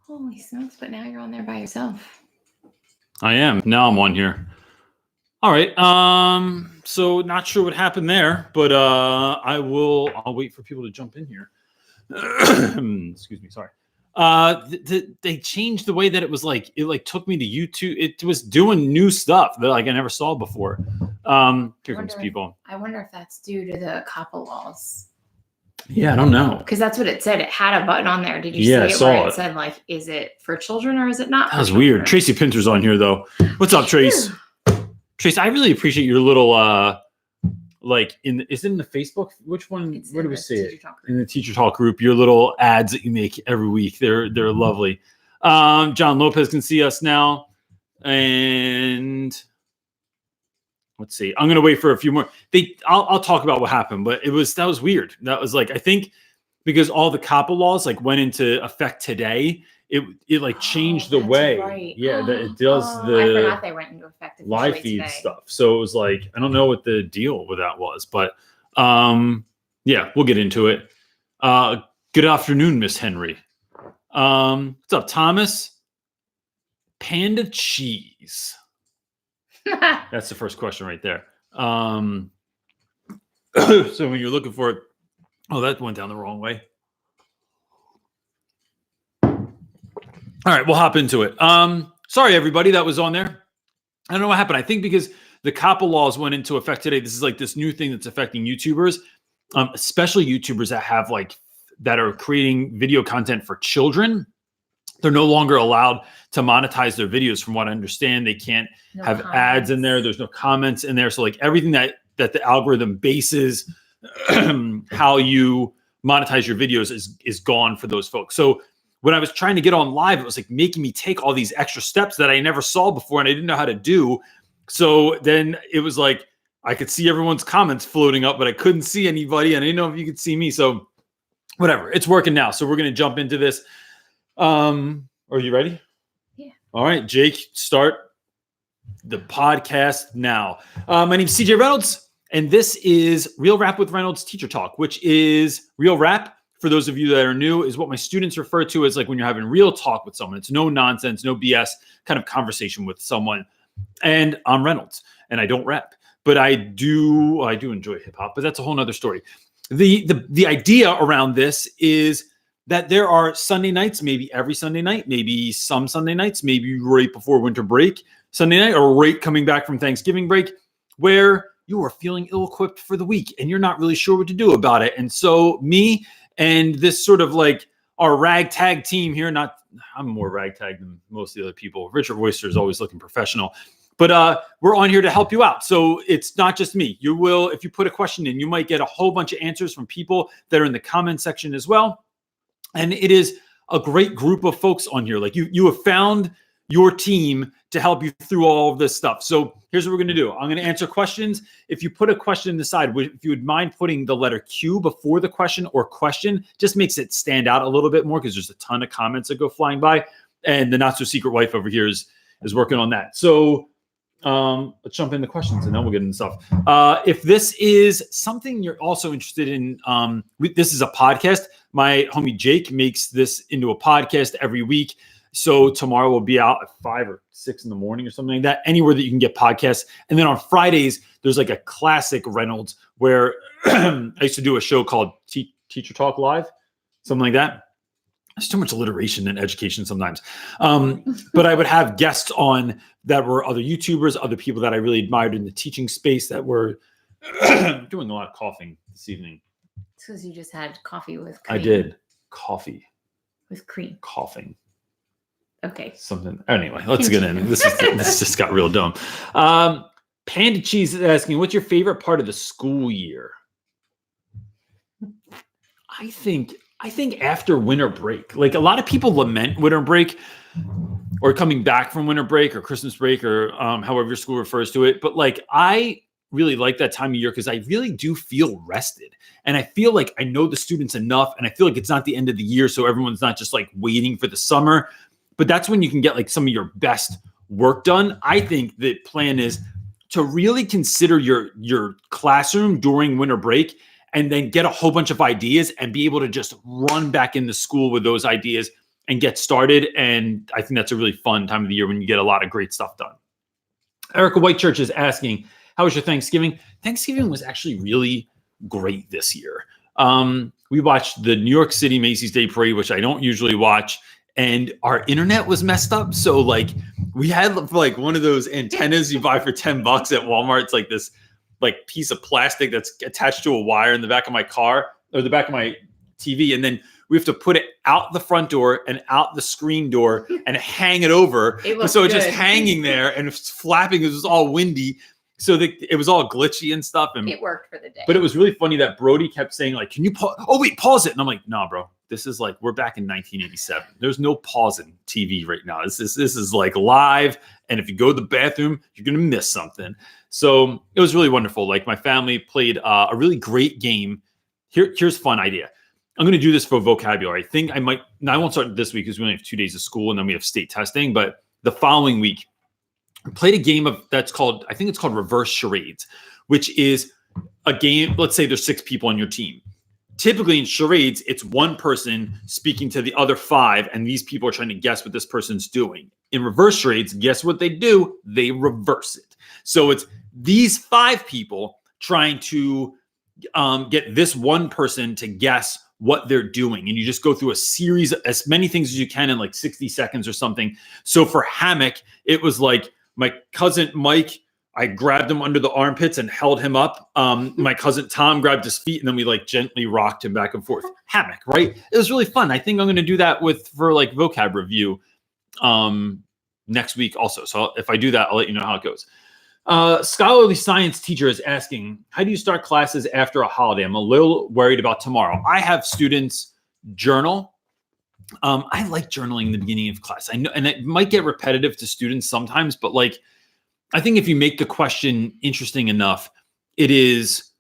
Holy smokes, but now you're on there by yourself. I am. Now I'm on here. All right. So not sure what happened there, but I'll wait for people to jump in here. Excuse me, sorry. They changed the way that it was like took me to YouTube. It was doing new stuff that I never saw before. Here comes people. I wonder if that's due to the COPPA laws. Yeah, I don't know. Because that's what it said. It had a button on there. Did you see it where it said, like, is it for children or is it not? That was weird. Tracy Pinter's on here, though. What's up, Trace? Trace, I really appreciate your little, is it in the Facebook? Which one? Where do we see it? In the Teacher Talk group. Your little ads that you make every week. They're lovely. John Lopez can see us now. And let's see. I'm gonna wait for a few more. I'll talk about what happened, but that was weird. That was I think because all the COPPA laws went into effect today, it changed the way. Right. Yeah, that it does the. I forgot they went into effect live feed today. Stuff. So it was I don't know what the deal with that was, but yeah, we'll get into it. Good afternoon, Miss Henry. What's up, Thomas? Panda cheese. That's the first question right there. So when you're looking for it, that went down the wrong way. All right, we'll hop into it. Sorry, everybody that was on there. I don't know what happened. I think because the COPPA laws went into effect today. This is this new thing that's affecting YouTubers, especially YouTubers that have that are creating video content for children. They're no longer allowed to monetize their videos. From what I understand, they can't have ads in there. There's no comments in there. So everything that the algorithm bases how you monetize your videos is gone for those folks. So when I was trying to get on live, it was making me take all these extra steps that I never saw before and I didn't know how to do. So then it was I could see everyone's comments floating up, but I couldn't see anybody and I didn't know if you could see me. So whatever, it's working now. So we're going to jump into this. Are you ready? Yeah. All right, Jake, start the podcast now. My name is CJ Reynolds, and this is Real Rap with Reynolds Teacher Talk, which is real rap. For those of you that are new, is what my students refer to as when you're having real talk with someone. It's no nonsense, no BS kind of conversation with someone. And I'm Reynolds, and I don't rap, but I do enjoy hip hop, but that's a whole nother story. The idea around this is that there are Sunday nights, maybe every Sunday night, maybe some Sunday nights, maybe right before winter break Sunday night, or right coming back from Thanksgiving break, where you are feeling ill-equipped for the week and you're not really sure what to do about it. And so me and this sort of our ragtag team here, I'm more ragtag than most of the other people. Richard Royster is always looking professional, but we're on here to help you out. So it's not just me. You will, if you put a question in, you might get a whole bunch of answers from people that are in the comment section as well. And it is a great group of folks on here. You have found your team to help you through all of this stuff. So here's what we're going to do. I'm going to answer questions. If you put a question in the side, if you would mind putting the letter Q before the question or question, just makes it stand out a little bit more because there's a ton of comments that go flying by. And the not so secret wife over here is working on that. So let's jump into questions and then we'll get into stuff. If this is something you're also interested in, this is a podcast. My homie Jake makes this into a podcast every week. So tomorrow we'll be out at 5 or 6 in the morning or something like that, anywhere that you can get podcasts. And then on Fridays, there's a classic Reynolds where I used to do a show called Teacher Talk Live, something like that. There's too much alliteration in education sometimes. But I would have guests on that were other YouTubers, other people that I really admired in the teaching space that were doing a lot of coughing this evening. It's because you just had coffee with cream. I did. Coffee. With cream. Coughing. Okay. Something. Anyway, let's get in. This just got real dumb. Panda Cheese is asking, what's your favorite part of the school year? I think after winter break. A lot of people lament winter break or coming back from winter break or Christmas break or however your school refers to it. But I really like that time of year because I really do feel rested. And I feel like I know the students enough and I feel like it's not the end of the year. So everyone's not just waiting for the summer. But that's when you can get some of your best work done. I think the plan is to really consider your classroom during winter break and then get a whole bunch of ideas and be able to just run back into school with those ideas and get started. And I think that's a really fun time of the year when you get a lot of great stuff done. Erica Whitechurch is asking, how was your Thanksgiving? Thanksgiving was actually really great this year. We watched the New York City Macy's Day Parade, which I don't usually watch, and our internet was messed up. So like we had like one of those antennas you buy for $10 at Walmart. It's like this like piece of plastic that's attached to a wire in the back of my car or the back of my TV. And then we have to put it out the front door and out the screen door and hang it over. It's just hanging there and it's flapping. It was all windy. So it was all glitchy and stuff. And it worked for the day. But it was really funny that Brody kept saying like, can you pause it? And I'm like, nah, bro, this is like, we're back in 1987. There's no pausing TV right now. This is like live. And if you go to the bathroom, you're going to miss something. So it was really wonderful. Like my family played a really great game. Here's a fun idea. I'm going to do this for vocabulary. I think I won't start this week because we only have 2 days of school and then we have state testing. But the following week, we played a game that's called reverse charades, which is a game. Let's say there's 6 people on your team. Typically in charades, it's one person speaking to the other 5, and these people are trying to guess what this person's doing. In reverse charades, guess what they do? They reverse it. So it's these 5 people trying to get this one person to guess what they're doing. And you just go through a series, as many things as you can in like 60 seconds or something. So for hammock, it was like my cousin Mike, I grabbed him under the armpits and held him up. My cousin Tom grabbed his feet and then we like gently rocked him back and forth. Hammock, right? It was really fun. I think I'm going to do that for like vocab review next week also. So if I do that, I'll let you know how it goes. Scholarly science teacher is asking, how do you start classes after a holiday? I'm a little worried about tomorrow. I have students journal. I like journaling in the beginning of class. I know, and it might get repetitive to students sometimes, but like, I think if you make the question interesting enough, it's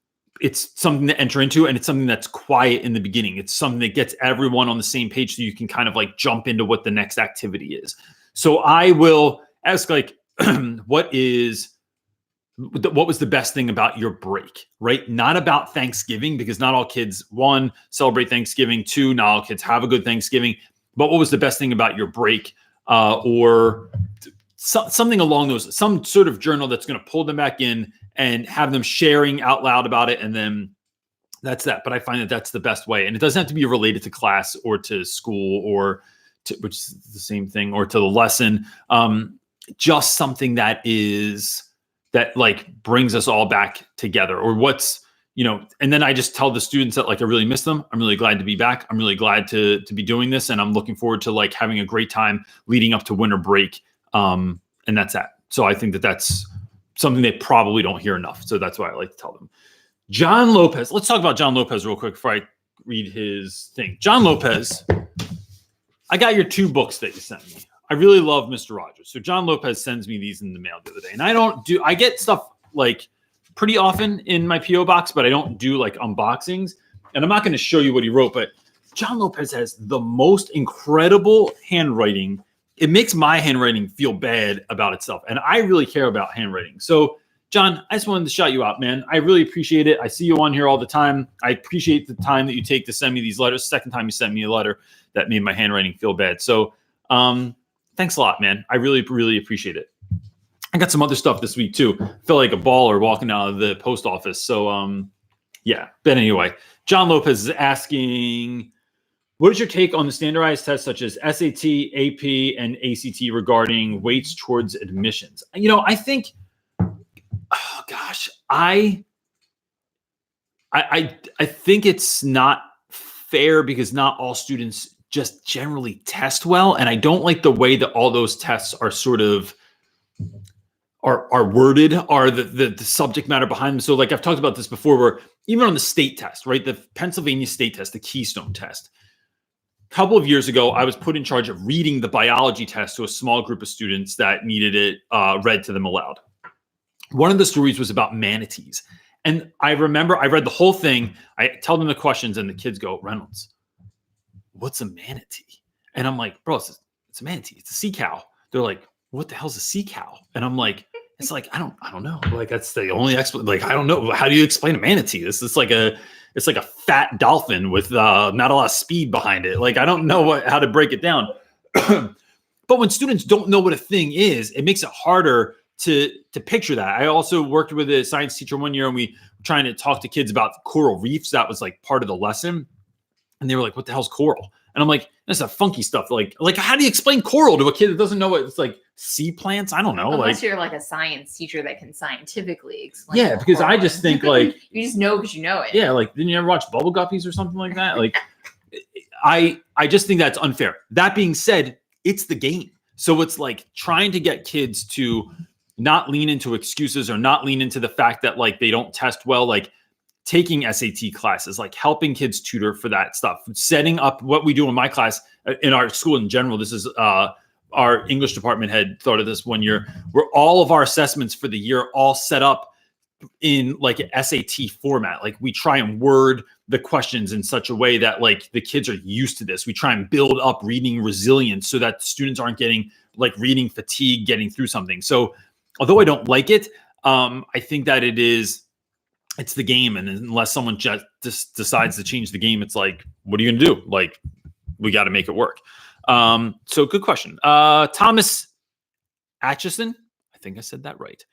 something to enter into, and it's something that's quiet in the beginning. It's something that gets everyone on the same page so you can kind of like jump into what the next activity is. So I will ask like, what was the best thing about your break, right? Not about Thanksgiving, because not all kids, 1, celebrate Thanksgiving, 2, not all kids have a good Thanksgiving, but what was the best thing about your break, or something along those, some sort of journal that's going to pull them back in and have them sharing out loud about it. And then that's that. But I find that that's the best way. And it doesn't have to be related to class or to school or which is the same thing, or to the lesson. Just something that like brings us all back together, or and then I just tell the students that like, I really miss them. I'm really glad to be back. I'm really glad to be doing this. And I'm looking forward to like having a great time leading up to winter break. And that's that. So I think that that's something they probably don't hear enough. So that's why I like to tell them. John Lopez. Let's talk about John Lopez real quick before I read his thing. John Lopez, I got your 2 books that you sent me. I really love Mr. Rogers. So John Lopez sends me these in the mail the other day. And I get stuff like pretty often in my P.O. box, but I don't do like unboxings. And I'm not going to show you what he wrote, but John Lopez has the most incredible handwriting. It makes my handwriting feel bad about itself. And I really care about handwriting. So John, I just wanted to shout you out, man. I really appreciate it. I see you on here all the time. I appreciate the time that you take to send me these letters. Second time you sent me a letter that made my handwriting feel bad. So thanks a lot, man. I really, really appreciate it. I got some other stuff this week too. Feel like a baller walking out of the post office. So yeah. But anyway, John Lopez is asking, what is your take on the standardized tests such as SAT, AP, and ACT regarding weights towards admissions? I think, oh gosh, I think it's not fair because not all students just generally test well. And I don't like the way that all those tests are sort of are worded, are the subject matter behind them. So like I've talked about this before, where even on the state test, right? The Pennsylvania state test, the Keystone test. A couple of years ago, I was put in charge of reading the biology test to a small group of students that needed it read to them aloud. One of the stories was about manatees. And I remember I read the whole thing. I tell them the questions and the kids go, Reynolds, what's a manatee? And I'm like, bro, it's a manatee. It's a sea cow. They're like, what the hell's a sea cow? And I'm like, It's like, I don't know. Like, that's the only like, I don't know. How do you explain a manatee? It's like a fat dolphin with not a lot of speed behind it. Like, I don't know how to break it down. But when students don't know what a thing is, it makes it harder to picture that. I also worked with a science teacher one year, and we were trying to talk to kids about coral reefs. That was like part of the lesson. And they were like, what the hell's coral? And I'm like, that's that funky stuff. Like, how do you explain coral to a kid that doesn't know what it's like? Sea plants? I don't know. Unless you're like a science teacher that can scientifically explain. Yeah, because I just think like you just know because you know it. Yeah, like didn't you ever watch Bubble Guppies or something like that? Like, I just think that's unfair. That being said, it's the game. So it's like trying to get kids to not lean into excuses or not lean into the fact that like they don't test well, like taking SAT classes, like helping kids tutor for that stuff, setting up what we do in my class in our school in general. This is our English department had thought of this one year where all of our assessments for the year all set up in like an SAT format. Like we try and word the questions in such a way that like the kids are used to this. We try and build up reading resilience so that students aren't getting like reading fatigue getting through something. So although I don't like it, I think that it's the game. And unless someone just decides to change the game, it's like, what are you going to do? Like, we got to make it work. So good question. Thomas Atchison. I think I said that right.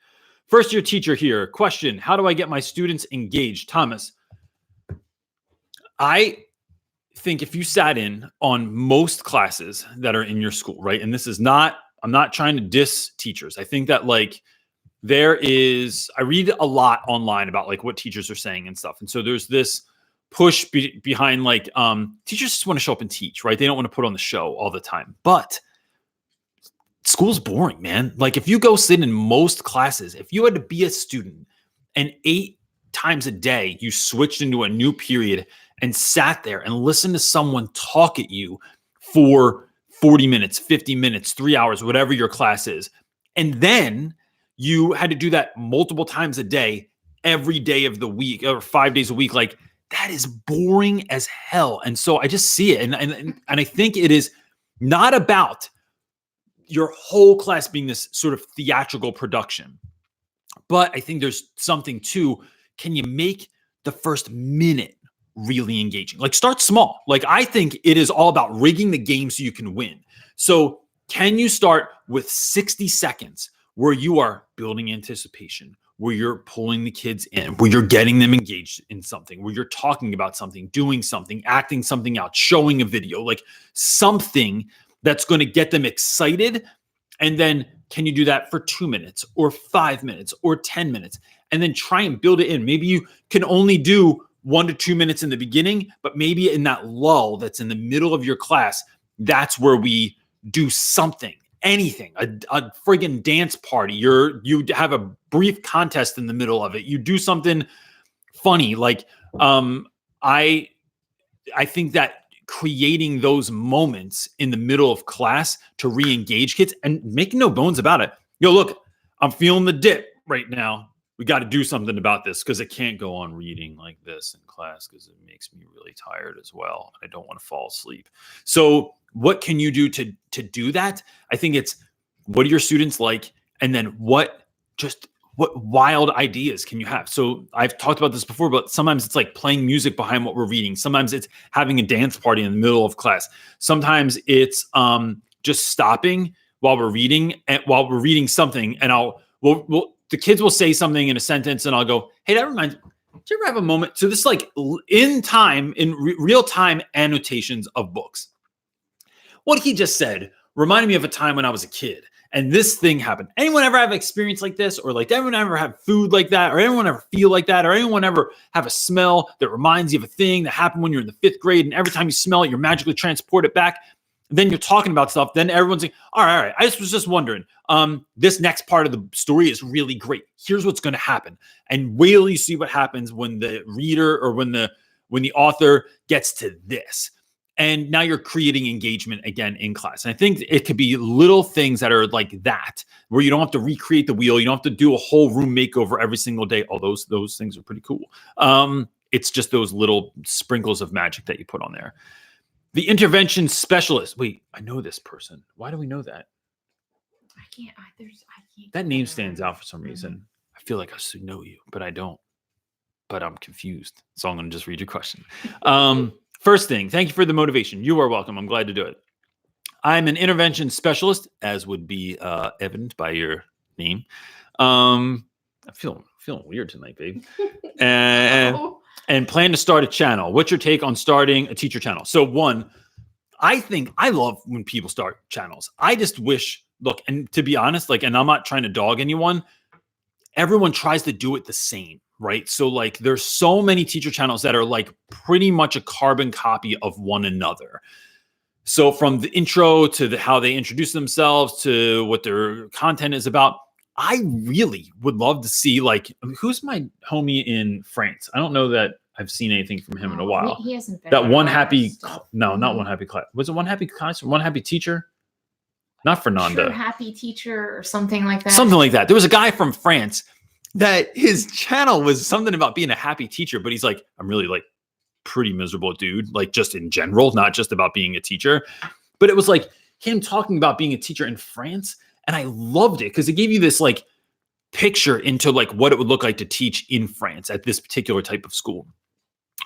First year teacher here. Question. How do I get my students engaged? Thomas, I think if you sat in on most classes that are in your school, right? And this is not, I'm not trying to diss teachers. I think that like I read a lot online about like what teachers are saying and stuff. And so there's this push behind like teachers just want to show up and teach, right? They don't want to put on the show all the time. But school's boring, man. Like if you go sit in most classes, if you had to be a student and 8 times a day you switched into a new period and sat there and listened to someone talk at you for 40 minutes, 50 minutes, 3 hours, whatever your class is, and then you had to do that multiple times a day, every day of the week or 5 days a week, like that is boring as hell. And so I just see it. And I think it is not about your whole class being this sort of theatrical production, but I think there's something to, can you make the first minute really engaging? Like start small. Like I think it is all about rigging the game so you can win. So can you start with 60 seconds where you are building anticipation, where you're pulling the kids in, where you're getting them engaged in something, where you're talking about something, doing something, acting something out, showing a video, like something that's going to get them excited. And then can you do that for 2 minutes or 5 minutes or 10 minutes? And then try and build it in. Maybe you can only do 1 to 2 minutes in the beginning, but maybe in that lull that's in the middle of your class, that's where we do something. Anything, a friggin' dance party. You have a brief contest in the middle of it. You do something funny. Like, I think that creating those moments in the middle of class to re-engage kids and making no bones about it. Yo, look, I'm feeling the dip right now. We got to do something about this because I can't go on reading like this in class because it makes me really tired as well. I don't want to fall asleep. So what can you do to do that? I think it's what are your students like? And then what wild ideas can you have? So I've talked about this before, but sometimes it's like playing music behind what we're reading. Sometimes it's having a dance party in the middle of class. Sometimes it's just stopping while we're reading something, and the kids will say something in a sentence and I'll go, hey, that reminds me, did you ever have a moment? So this is like in real time annotations of books. What he just said reminded me of a time when I was a kid and this thing happened. Anyone ever have an experience like this? Or like anyone ever have food like that? Or anyone ever feel like that? Or anyone ever have a smell that reminds you of a thing that happened when you're in the 5th grade and every time you smell it, you're magically transported back? Then you're talking about stuff. Then everyone's like, all right. I was just wondering, this next part of the story is really great. Here's what's going to happen. And wait till you see what happens when the reader or when the author gets to this. And now you're creating engagement again in class. And I think it could be little things that are like that, where you don't have to recreate the wheel. You don't have to do a whole room makeover every single day. All those things are pretty cool. It's just those little sprinkles of magic that you put on there. The intervention specialist. Wait, I know this person. Why do we know that? That name stands out for some reason. I feel like I should know you, but I don't. But I'm confused. So I'm going to just read your question. First thing, thank you for the motivation. You are welcome. I'm glad to do it. I'm an intervention specialist, as would be evident by your name. I'm feeling weird tonight, babe. And plan to start a channel. What's your take on starting a teacher channel? So one, I love when people start channels. I just wish, look, and to be honest, like, and I'm not trying to dog anyone, everyone tries to do it the same, right? So like there's so many teacher channels that are like pretty much a carbon copy of one another. So from the intro to how they introduce themselves to what their content is about, I really would love to see, like, who's my homie in France? I don't know that I've seen anything from him in a while. He hasn't been. That one happy, no, not one happy class. Was it one happy class? One happy teacher? Not Fernanda. True happy teacher or something like that. Something like that. There was a guy from France that his channel was something about being a happy teacher, but he's like, I'm really like pretty miserable dude, like just in general, not just about being a teacher. But it was like him talking about being a teacher in France. And I loved it because it gave you this like picture into like what it would look like to teach in France at this particular type of school.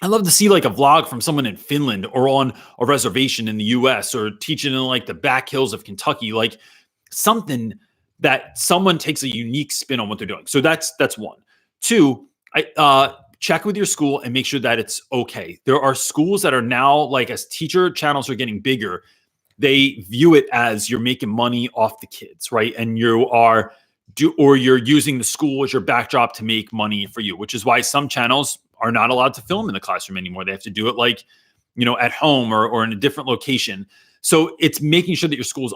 I love to see like a vlog from someone in Finland or on a reservation in the US or teaching in like the back hills of Kentucky, like something that someone takes a unique spin on what they're doing. So that's one. Two, check with your school and make sure that it's okay. There are schools that are now, like, as teacher channels are getting bigger, they view it as you're making money off the kids, right? And you're using the school as your backdrop to make money for you, which is why some channels are not allowed to film in the classroom anymore. They have to do it like, at home or in a different location. So it's making sure that your school's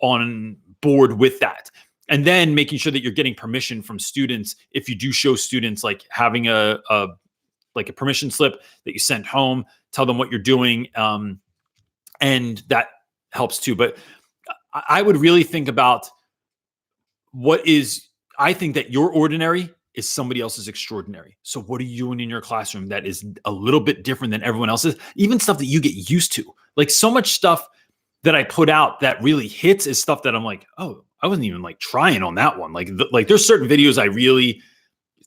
on board with that. And then making sure that you're getting permission from students. If you do show students, like having a permission slip that you send home, tell them what you're doing. And that helps too. But I would really think about I think that your ordinary is somebody else's extraordinary. So what are you doing in your classroom that is a little bit different than everyone else's? Even stuff that you get used to. Like so much stuff that I put out that really hits is stuff that I'm like, oh, I wasn't even like trying on that one. Like there's certain videos I really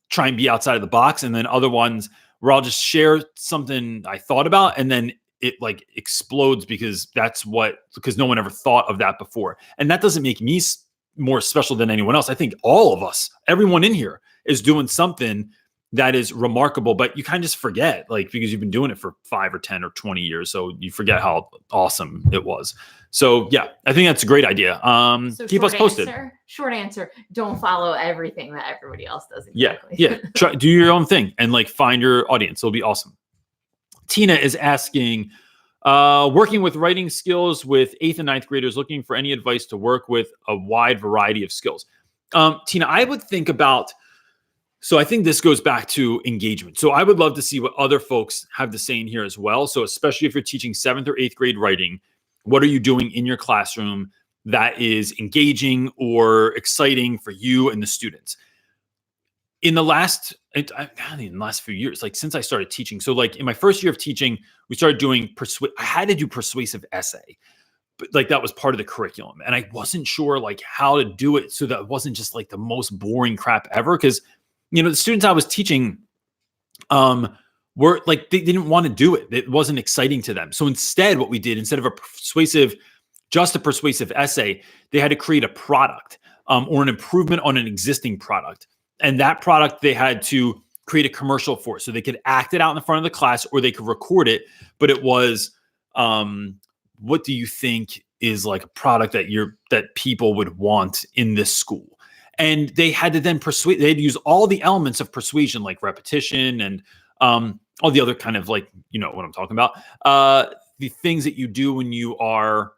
try and be outside of the box. And then other ones where I'll just share something I thought about and then it like explodes because no one ever thought of that before. And that doesn't make me more special than anyone else. I think all of us, everyone in here is doing something that is remarkable, but you kind of just forget, like, because you've been doing it for 5 or 10 or 20 years. So you forget how awesome it was. So yeah, I think that's a great idea. So keep us posted. Short answer. Don't follow everything that everybody else does. Exactly. Yeah. Try, do your own thing and like find your audience. It'll be awesome. Tina is asking, working with writing skills with 8th and 9th graders, looking for any advice to work with a wide variety of skills. Tina, I would think about, so I think this goes back to engagement. So I would love to see what other folks have to say in here as well. So especially if you're teaching 7th or 8th grade writing, what are you doing in your classroom that is engaging or exciting for you and the students? In the last few years, like since I started teaching. So like in my first year of teaching, we started doing I had to do persuasive essay, but like that was part of the curriculum. And I wasn't sure like how to do it so that it wasn't just like the most boring crap ever. Cause the students I was teaching were like, they didn't want to do it. It wasn't exciting to them. So instead, what we did, instead of just a persuasive essay, they had to create a product or an improvement on an existing product. And that product they had to create a commercial for. So they could act it out in the front of the class or they could record it. But it was, what do you think is like a product that people would want in this school? And they had to then they had to use all the elements of persuasion, like repetition and all the other kind of like, what I'm talking about. The things that you do when you are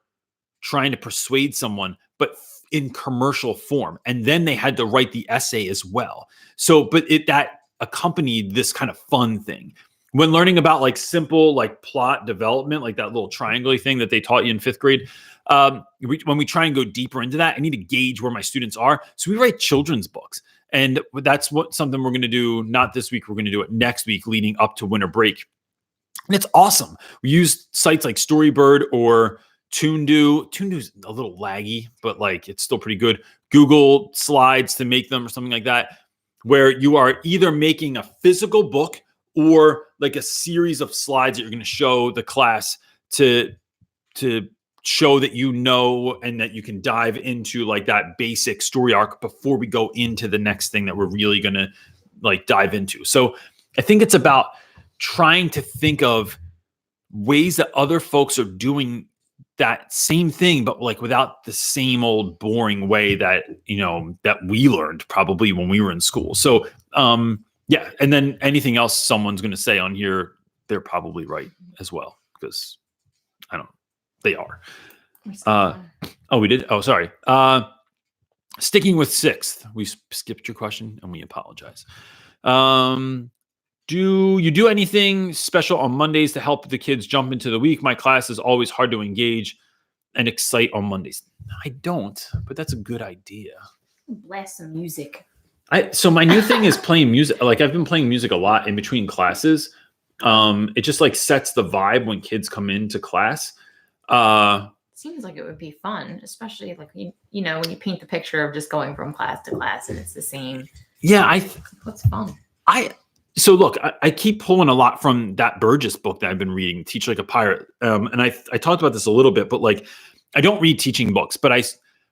trying to persuade someone, but in commercial form. And then they had to write the essay as well. So, but that accompanied this kind of fun thing. When learning about like simple, like plot development, like that little triangle thing that they taught you in 5th grade, when we try and go deeper into that, I need to gauge where my students are. So we write children's books. And that's something we're going to do, not this week, we're going to do it next week leading up to winter break. And it's awesome. We use sites like Storybird or Toondo's a little laggy, but like it's still pretty good. Google Slides to make them or something like that, where you are either making a physical book or like a series of slides that you're going to show the class to show that you know and that you can dive into like that basic story arc before we go into the next thing that we're really going to like dive into. So I think it's about trying to think of ways that other folks are doing that same thing, but like without the same old boring way that, that we learned probably when we were in school. So, yeah. And then anything else someone's going to say on here, they're probably right as well, because they are. We did. Oh, sorry. Sticking with 6th, we skipped your question and we apologize. Do you do anything special on Mondays to help the kids jump into the week? My class is always hard to engage and excite on Mondays. I don't, but that's a good idea. Blast some music. So my new thing is playing music. Like I've been playing music a lot in between classes. It just like sets the vibe when kids come into class. Seems like it would be fun, especially like when you paint the picture of just going from class to class and it's the same. Yeah, what's fun? So look, I keep pulling a lot from that Burgess book that I've been reading, Teach Like a Pirate. And I talked about this a little bit, but like I don't read teaching books, but I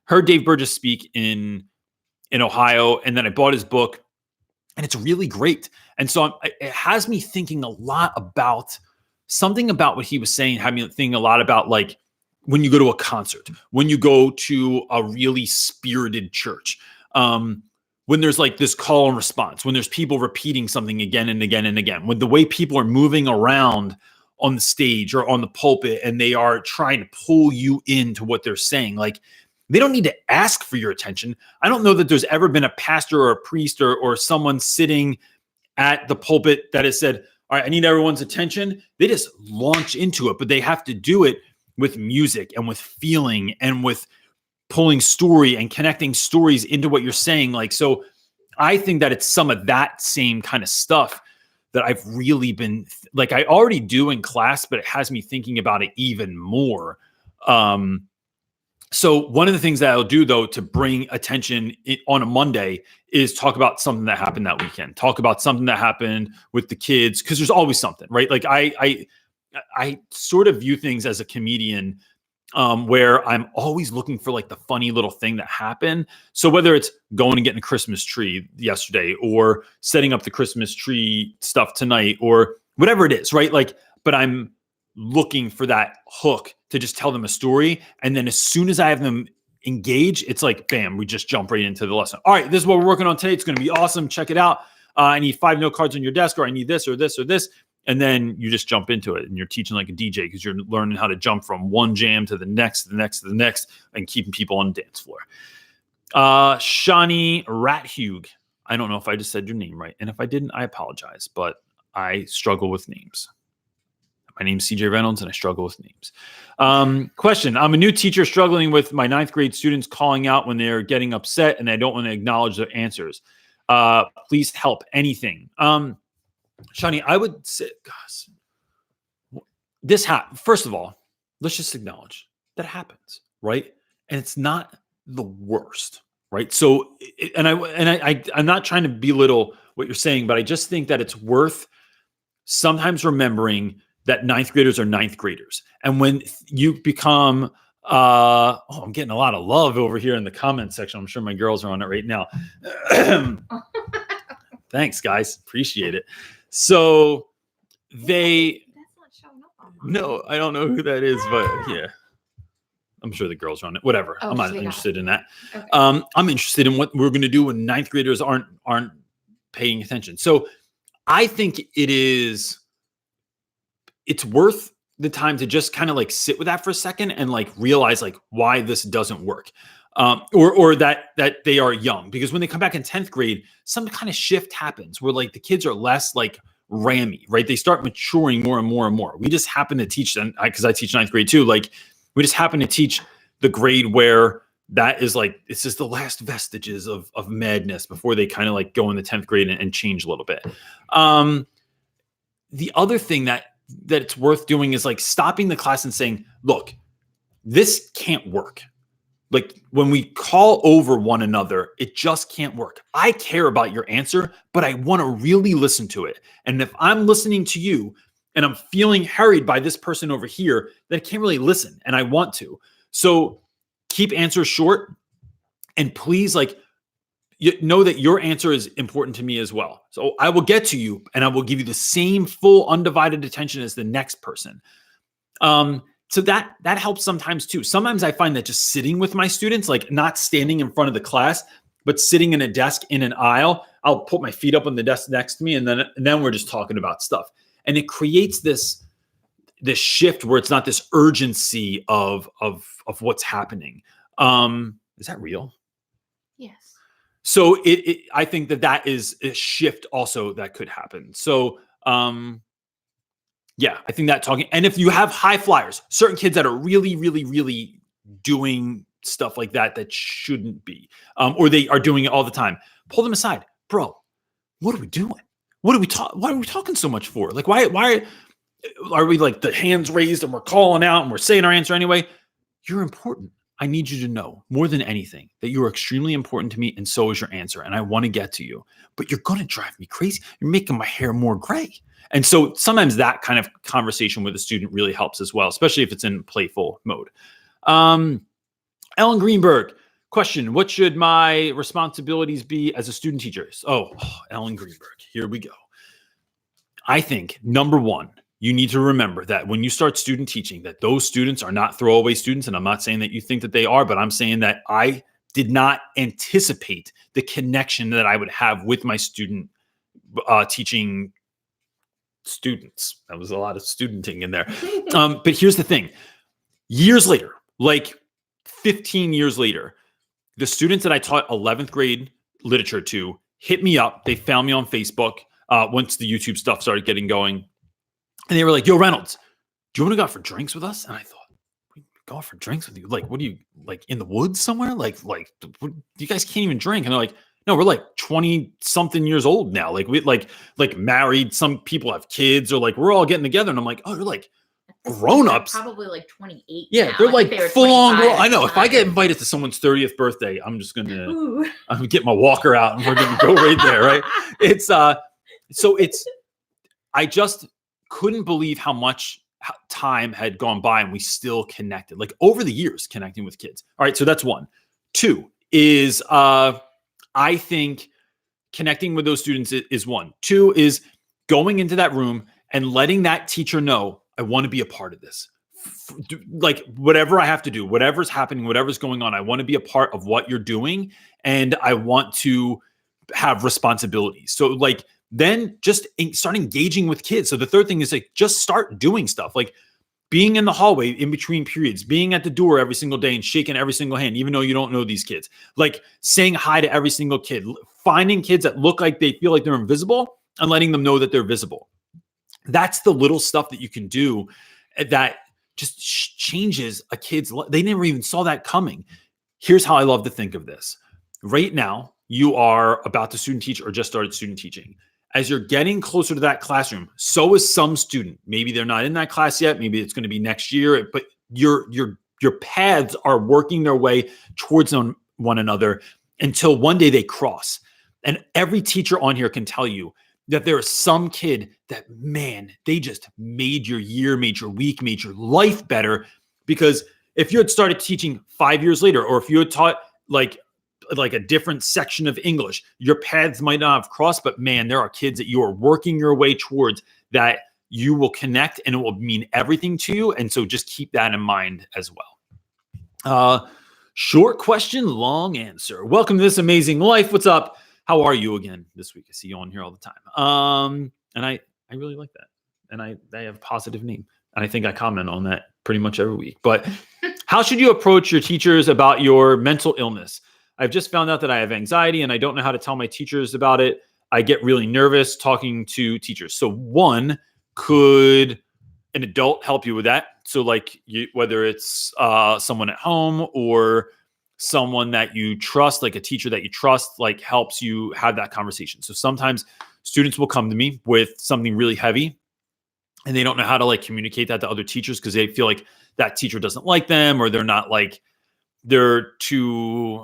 heard Dave Burgess speak in Ohio, and then I bought his book, and it's really great. And so it has me thinking a lot about something about what he was saying, had me thinking a lot about like when you go to a concert, when you go to a really spirited church, when there's like this call and response, when there's people repeating something again and again and again, when the way people are moving around on the stage or on the pulpit and they are trying to pull you into what they're saying, like they don't need to ask for your attention. I don't know that there's ever been a pastor or a priest or someone sitting at the pulpit that has said, all right, I need everyone's attention. They just launch into it, but they have to do it with music and with feeling and with pulling story and connecting stories into what you're saying. Like, so I think that it's some of that same kind of stuff that I've really been like, I already do in class, but it has me thinking about it even more. So one of the things that I'll do though, to bring attention on a Monday is talk about something that happened that weekend, talk about something that happened with the kids. Cause there's always something, right? Like I sort of view things as a comedian, where I'm always looking for like the funny little thing that happened. So whether it's going and getting a Christmas tree yesterday or setting up the Christmas tree stuff tonight or whatever it is, right? Like, but I'm looking for that hook to just tell them a story. And then as soon as I have them engage, it's like, bam, we just jump right into the lesson. All right, this is what we're working on today. It's going to be awesome. Check it out. I need 5 note cards on your desk, or I need this or this or this. And then you just jump into it and you're teaching like a DJ because you're learning how to jump from one jam to the next, to the next, to the next, and keeping people on the dance floor. Shawnee Rathug. I don't know if I just said your name right. And if I didn't, I apologize, but I struggle with names. My name's CJ Reynolds and I struggle with names. Question. I'm a new teacher struggling with my 9th grade students calling out when they're getting upset and I don't want to acknowledge their answers. Please help. Anything. Shani, I would say, gosh, this first of all, let's just acknowledge that happens, right? And it's not the worst, right? So, I'm not trying to belittle what you're saying, but I just think that it's worth sometimes remembering that 9th graders are 9th graders. And when you become, I'm getting a lot of love over here in the comment section. I'm sure my girls are on it right now. Thanks, guys. Appreciate it. So that's not showing up. No, I don't know who that is, but yeah, I'm sure the girls are on it. Whatever. I'm not interested in that. Okay. I'm interested in what we're going to do when 9th graders aren't paying attention. So I think it's worth the time to just kind of like sit with that for a second and like realize like why this doesn't work. Or that they are young, because when they come back in 10th grade, some kind of shift happens where like the kids are less like rammy, right? They start maturing more and more and more. We just happen to teach them, because I teach 9th grade too. Like we just happen to teach the grade where that is like, it's just the last vestiges of madness before they kind of like go in the 10th grade and change a little bit. The other thing that it's worth doing is like stopping the class and saying, look, this can't work. Like when we call over one another, it just can't work. I care about your answer, but I want to really listen to it. And if I'm listening to you and I'm feeling harried by this person over here, then I can't really listen, and I want to. So keep answers short, and please, like, you know that your answer is important to me as well. So I will get to you and I will give you the same full undivided attention as the next person. So that helps sometimes too. Sometimes I find that just sitting with my students, like not standing in front of the class, but sitting in a desk in an aisle, I'll put my feet up on the desk next to me, and then we're just talking about stuff. And it creates this shift where it's not this urgency of what's happening. Is that real? Yes. So I think that is a shift also that could happen. So yeah, I think that talking, and if you have high flyers, certain kids that are really, really, really doing stuff like that shouldn't be, or they are doing it all the time, pull them aside. Bro, what are we doing? Why are we talking so much for? Like, why are we like the hands raised and we're calling out and we're saying our answer anyway? You're important. I need you to know more than anything that you are extremely important to me, and so is your answer. And I want to get to you, but you're going to drive me crazy. You're making my hair more gray. And so sometimes that kind of conversation with a student really helps as well, especially if it's in playful mode. Ellen Greenberg, question: what should my responsibilities be as a student teacher? Oh, Ellen Greenberg, here we go. I think number one, you need to remember that when you start student teaching, that those students are not throwaway students. And I'm not saying that you think that they are, but I'm saying that I did not anticipate the connection that I would have with my student teaching students. That was a lot of studenting in there. But here's the thing. Years later, like 15 years later, the students that I taught 11th grade literature to hit me up. They found me on Facebook once the YouTube stuff started getting going. And they were like, yo, Reynolds, do you want to go out for drinks with us? And I thought, we go out for drinks with you? Like, what are you, like in the woods somewhere? Like, you guys can't even drink. And they're like, no, we're like 20 something years old now. Like we like married. Some people have kids, or like, we're all getting together. And I'm like, oh, you're like grown-ups. Probably like 28. Yeah. Now. They're like full on. I know. If I get time. invited to someone's 30th birthday, I'm just going to, I'm gonna get my walker out and we're going to go right there. Right. It's so it's, I just couldn't believe how much time had gone by and we still connected, like over the years, connecting with kids. All right. So that's one. Two is, I think connecting with those students is one. Two is going into that room and letting that teacher know, I want to be a part of this. Like whatever I have to do, whatever's happening, whatever's going on, I want to be a part of what you're doing. And I want to have responsibilities. So like, then just start engaging with kids. So the third thing is like, just start doing stuff like being in the hallway in between periods, being at the door every single day and shaking every single hand, even though you don't know these kids, like saying hi to every single kid, finding kids that look like they feel like they're invisible and letting them know that they're visible. That's the little stuff that you can do that just changes a kid's life. They never even saw that coming. Here's how I love to think of this. Right now, you are about to student teach or just started student teaching. As you're getting closer to that classroom, so is some student. Maybe they're not in that class yet. Maybe it's going to be next year, but your paths are working their way towards one another until one day they cross. And every teacher on here can tell you that there is some kid that, man, they just made your year, made your week, made your life better. Because if you had started teaching 5 years later, or if you had taught like a different section of English, your paths might not have crossed, but man, there are kids that you are working your way towards that you will connect and it will mean everything to you. And so just keep that in mind as well. Short question, long answer. Welcome to This Amazing Life. What's up? How are you again this week? I see you on here all the time. And I really like that. And they have a positive name. And I think I comment on that pretty much every week. But how should you approach your teachers about your mental illness? I've just found out that I have anxiety and I don't know how to tell my teachers about it. I get really nervous talking to teachers. So one, could an adult help you with that? So like whether it's someone at home or someone that you trust, like a teacher that you trust, like helps you have that conversation. So sometimes students will come to me with something really heavy and they don't know how to like communicate that to other teachers because they feel like that teacher doesn't like them, or they're not like, they're too, Be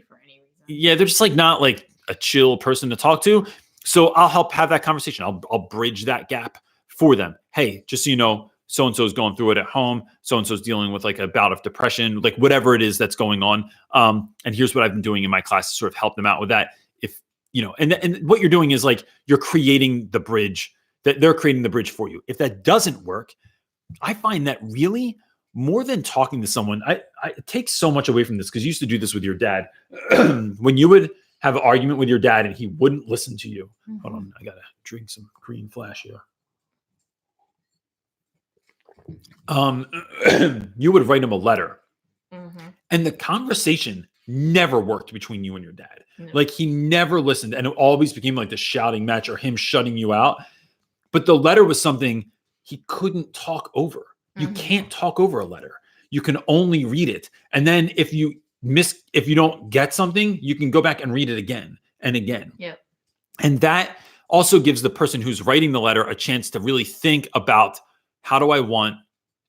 for any reason. yeah, they're just like not like a chill person to talk to. So I'll help have that conversation. I'll bridge that gap for them. Hey, just so you know, so-and-so is going through it at home. So-and-so is dealing with like a bout of depression, like whatever it is that's going on. And here's what I've been doing in my class to sort of help them out with that. If, you know, and what you're doing is like, you're creating the bridge, that they're creating the bridge for you. If that doesn't work, I find that really more than talking to someone, it takes so much away from this, because you used to do this with your dad. When you would have an argument with your dad and he wouldn't listen to you. Mm-hmm. Hold on, I gotta drink some green flash here. You would write him a letter, and the conversation never worked between you and your dad. No. Like, he never listened, and it always became like the shouting match or him shutting you out. But the letter was something he couldn't talk over. You can't talk over a letter. You can only read it. And then if you don't get something, you can go back and read it again and again. Yep. And that also gives the person who's writing the letter a chance to really think about, how do I want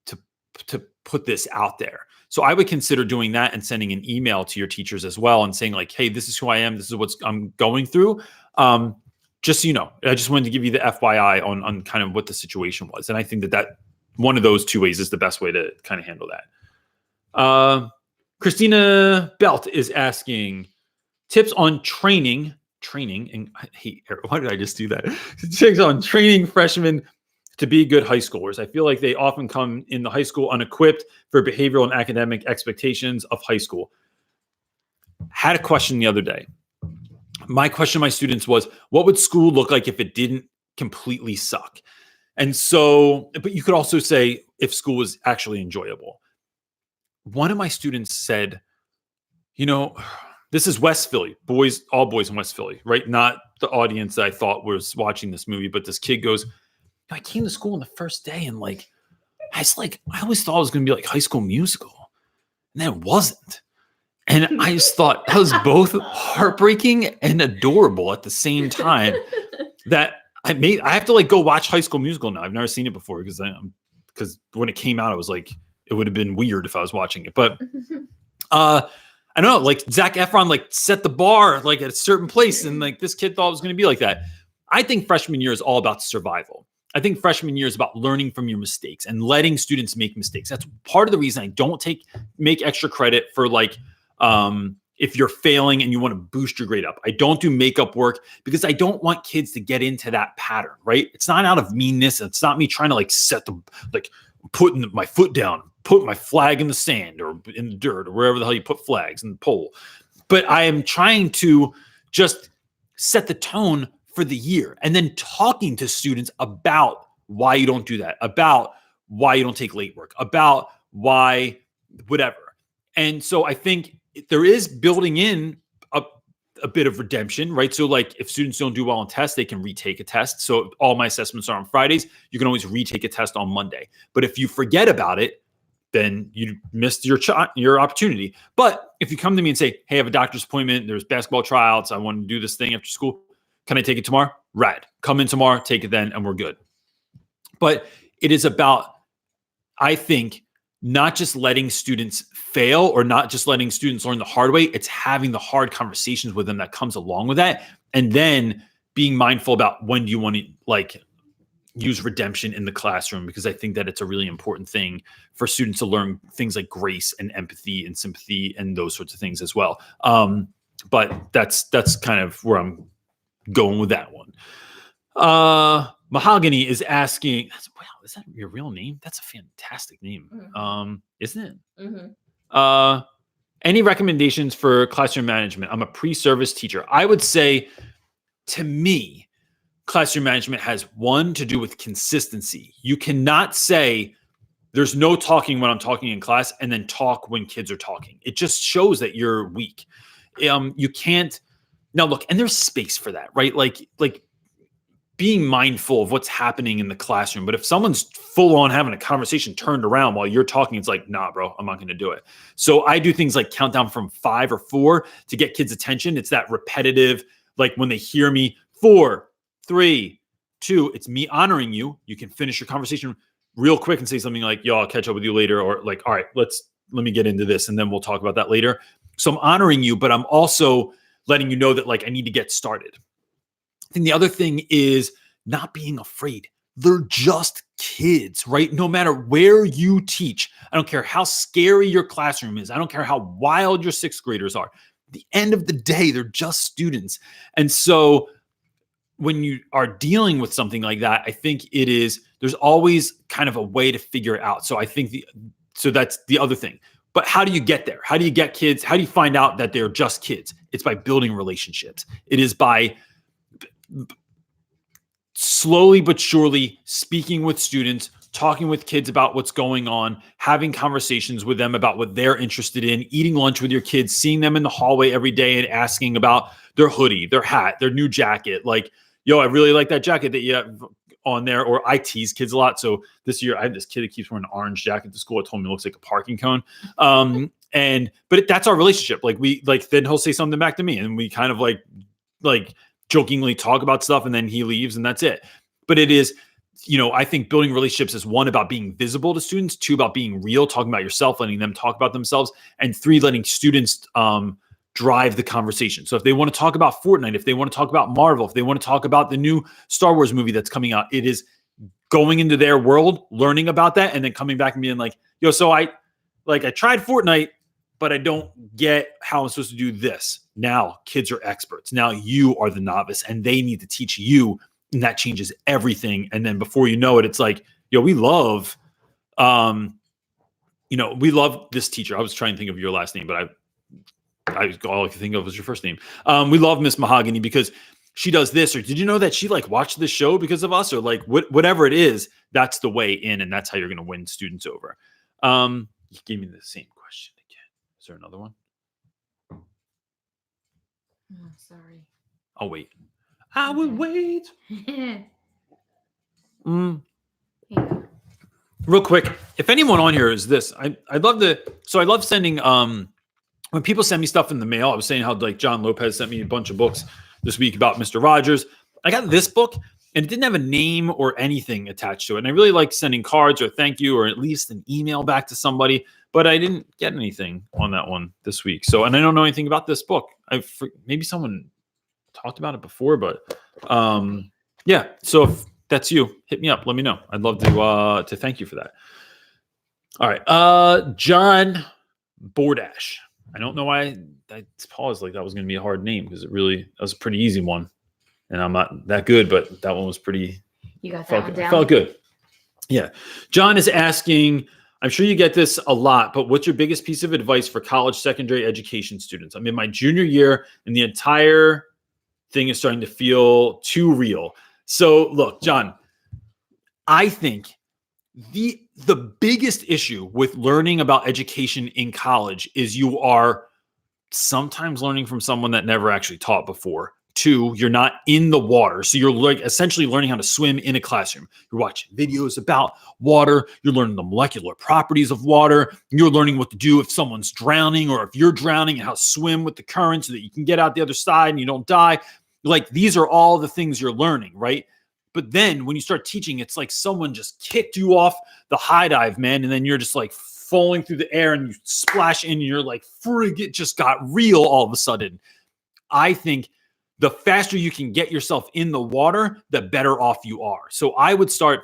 to put this out there? So I would consider doing that and sending an email to your teachers as well and saying like, hey, this is who I am. This is what I'm going through. Just so you know, I just wanted to give you the FYI on kind of what the situation was. And I think that one of those two ways is the best way to kind of handle that. Christina Belt is asking tips on training, and I hate, why did I just do that? Tips on training freshmen to be good high schoolers. I feel like they often come in the high school unequipped for behavioral and academic expectations of high school. Had a question the other day. My question to my students was, what would school look like if it didn't completely suck? And so, but you could also say if school was actually enjoyable. One of my students said, you know, this is West Philly, boys, all boys in West Philly, right? Not the audience that I thought was watching this movie, but this kid goes, I came to school on the first day and like, I always thought it was going to be like High School Musical, and then it wasn't. And I just thought that was both heartbreaking and adorable at the same time. That I have to like go watch High School Musical now. I've never seen it before because when it came out, I was like, it would have been weird if I was watching it. But I don't know, like Zac Efron like set the bar like at a certain place, and like this kid thought it was going to be like that. I think freshman year is all about survival. I think freshman year is about learning from your mistakes and letting students make mistakes. That's part of the reason I don't make extra credit for like, if you're failing and you want to boost your grade up. I don't do makeup work because I don't want kids to get into that pattern, right? It's not out of meanness. It's not me trying to like putting my foot down, put my flag in the sand or in the dirt or wherever the hell you put flags in the pole. But I am trying to just set the tone for the year, and then talking to students about why you don't do that, about why you don't take late work, about why whatever. And so I think there is building in a bit of redemption, right? So like if students don't do well on tests, they can retake a test. So all my assessments are on Fridays. You can always retake a test on Monday. But if you forget about it, then you missed your opportunity. But if you come to me and say, hey, I have a doctor's appointment, there's basketball tryouts, I want to do this thing after school, can I take it tomorrow? Rad. Come in tomorrow, take it then, and we're good. But it is about, I think, not just letting students fail or not just letting students learn the hard way. It's having the hard conversations with them that comes along with that. And then being mindful about when do you want to like use redemption in the classroom, because I think that it's a really important thing for students to learn things like grace and empathy and sympathy and those sorts of things as well. But that's kind of where I'm going with that one. Mahogany is asking, wow, is that your real name? That's a fantastic name. Isn't it? Mm-hmm. Any recommendations for classroom management? I'm a pre-service teacher. I would say, to me, classroom management has one to do with consistency. You cannot say there's no talking when I'm talking in class and then talk when kids are talking. It just shows that you're weak. You can't. Now look, and there's space for that, right? Like being mindful of what's happening in the classroom. But if someone's full on having a conversation turned around while you're talking, it's like, nah, bro, I'm not going to do it. So I do things like count down from 5 or 4 to get kids' attention. It's that repetitive, like when they hear me, 4, 3, 2, it's me honoring you. You can finish your conversation real quick and say something like, yo, I'll catch up with you later. Or like, all right, let me get into this and then we'll talk about that later. So I'm honoring you, but I'm also letting you know that like I need to get started. I think the other thing is not being afraid. They're just kids, right? No matter where you teach, I don't care how scary your classroom is. I don't care how wild your 6th graders are. At the end of the day, they're just students. And so when you are dealing with something like that, I think there's always kind of a way to figure it out. So I think so that's the other thing. But how do you get there? How do you get kids? How do you find out that they're just kids? It's by building relationships. It is by slowly but surely speaking with students, talking with kids about what's going on, having conversations with them about what they're interested in, eating lunch with your kids, seeing them in the hallway every day and asking about their hoodie, their hat, their new jacket. Like, yo, I really like that jacket that you have on there. Or I tease kids a lot. So this year I have this kid that keeps wearing an orange jacket to school. It told me it looks like a parking cone. But that's our relationship. Like then he'll say something back to me and we kind of like jokingly talk about stuff and then he leaves and that's it. But it is, I think building relationships is 1 about being visible to students, 2 about being real, talking about yourself, letting them talk about themselves, and 3, letting students drive the conversation. So if they want to talk about Fortnite, if they want to talk about Marvel, if they want to talk about the new Star Wars movie that's coming out, it is going into their world, learning about that, and then coming back and being like, yo, so I tried Fortnite, but I don't get how I'm supposed to do this. Now kids are experts. Now you are the novice and they need to teach you, and that changes everything. And then before you know it, it's like, yo, we love this teacher. I was trying to think of your last name, but all I could think of was your first name. We love Miss Mahogany because she does this, or did you know that she like watched this show because of us, or like whatever it is, that's the way in. And that's how you're going to win students over. You gave me the same question again. Is there another one? Oh, sorry. I'll wait. I will wait. Yeah. Real quick, if anyone on here is this, I love sending, when people send me stuff in the mail, I was saying how like John Lopez sent me a bunch of books this week about Mr. Rogers. I got this book and it didn't have a name or anything attached to it. And I really like sending cards or thank you, or at least an email back to somebody, but I didn't get anything on that one this week. So, and I don't know anything about this book. Maybe someone talked about it before, but yeah. So if that's you, hit me up. Let me know. I'd love to thank you for that. All right. John Bordash. I don't know why I paused like that was going to be a hard name, because that was a pretty easy one. And I'm not that good, but that one was pretty. You got that one down? Felt good. Yeah. John is asking, I'm sure you get this a lot, but what's your biggest piece of advice for college secondary education students? I'm in my junior year and the entire thing is starting to feel too real. So look, John, I think the biggest issue with learning about education in college is you are sometimes learning from someone that never actually taught before. 2, you're not in the water. So you're like essentially learning how to swim in a classroom. You're watching videos about water. You're learning the molecular properties of water. You're learning what to do if someone's drowning or if you're drowning, and how to swim with the current so that you can get out the other side and you don't die. Like, these are all the things you're learning, right? But then when you start teaching, it's like someone just kicked you off the high dive, man. And then you're just like falling through the air and you splash in and you're like, frig, it just got real all of a sudden. I think the faster you can get yourself in the water, the better off you are. So I would start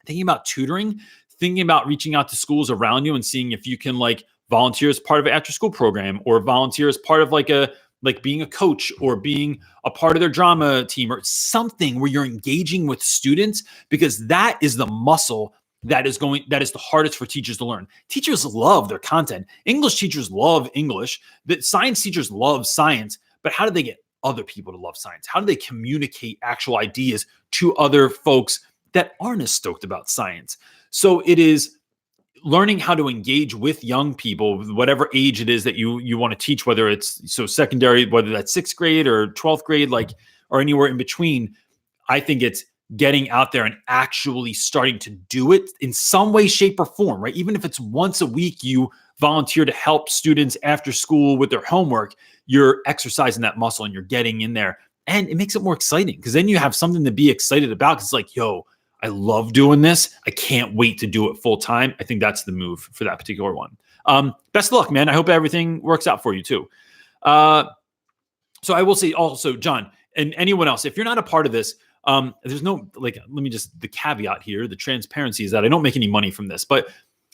thinking about tutoring, thinking about reaching out to schools around you and seeing if you can like volunteer as part of an after school program, or volunteer as part of like being a coach, or being a part of their drama team, or something where you're engaging with students, because that is the muscle that is the hardest for teachers to learn. Teachers love their content. English teachers love English. The science teachers love science, but how do they get other people to love science? How do they communicate actual ideas to other folks that aren't as stoked about science? So it is learning how to engage with young people, whatever age it is that you want to teach, whether it's secondary, whether that's 6th grade or 12th grade, or anywhere in between. I think it's getting out there and actually starting to do it in some way, shape, or form, right? Even if it's once a week, you volunteer to help students after school with their homework, you're exercising that muscle and you're getting in there And it makes it more exciting because then you have something to be excited about. Because it's like, yo, I love doing this. I can't wait to do it full time. I think that's the move for that particular one. Best of luck, man. I hope everything works out for you too. So I will say also, John, and anyone else, if you're not a part of this, there's no, like, let me just, the caveat here, the transparency is that I don't make any money from this, but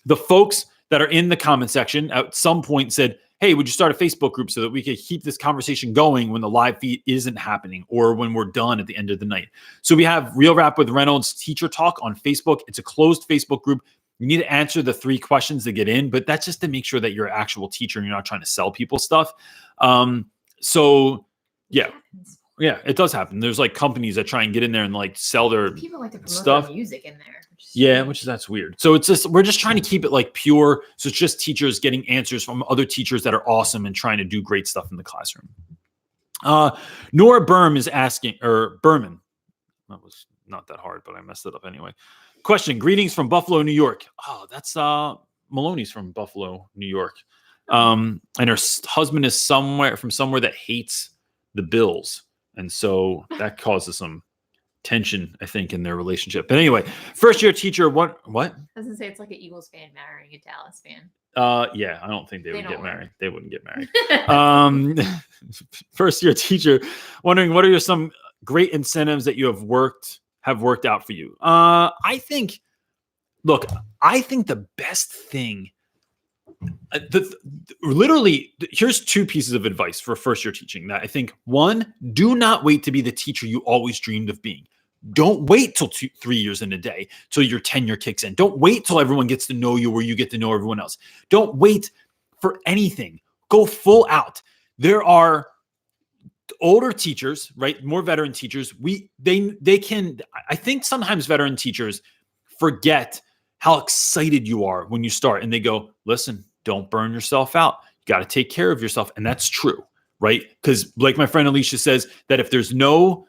the folks that are in the comment section at some point said, hey, would you start a Facebook group so that we could keep this conversation going when the live feed isn't happening or when we're done at the end of the night? So we have Real Rap with Reynolds Teacher Talk on Facebook. It's a closed Facebook group. You need to answer the 3 questions to get in, but that's just to make sure that you're an actual teacher and you're not trying to sell people stuff. So yeah, it does happen. There's like companies that try and get in there and like sell their people like to promote stuff. their music in there. That's weird. So it's just, we're just trying to keep it like pure. So it's just teachers getting answers from other teachers that are awesome and trying to do great stuff in the classroom. Nora Berm is asking, or Berman. That was not that hard, but I messed it up anyway. Question, greetings from Buffalo, New York. Oh, that's Maloney's from Buffalo, New York. And her husband is somewhere that hates the Bills. And so that causes some tension, I think, in their relationship. But anyway, first year teacher, what? I was gonna say it's like an Eagles fan marrying a Dallas fan. Yeah, I don't think they would get married. They wouldn't get married. First year teacher, wondering what are some great incentives that you have worked out for you? I think the best thing, here's 2 pieces of advice for first year teaching that I think. 1, do not wait to be the teacher you always dreamed of being. Don't wait till 3 years in a day till your tenure kicks in. Don't wait till everyone gets to know you where you get to know everyone else. Don't wait for anything. Go full out. There are older teachers, right? More veteran teachers. They can, I think sometimes veteran teachers forget how excited you are when you start and they go, listen, don't burn yourself out. You got to take care of yourself. And that's true, right? Because like my friend Alicia says, that if there's no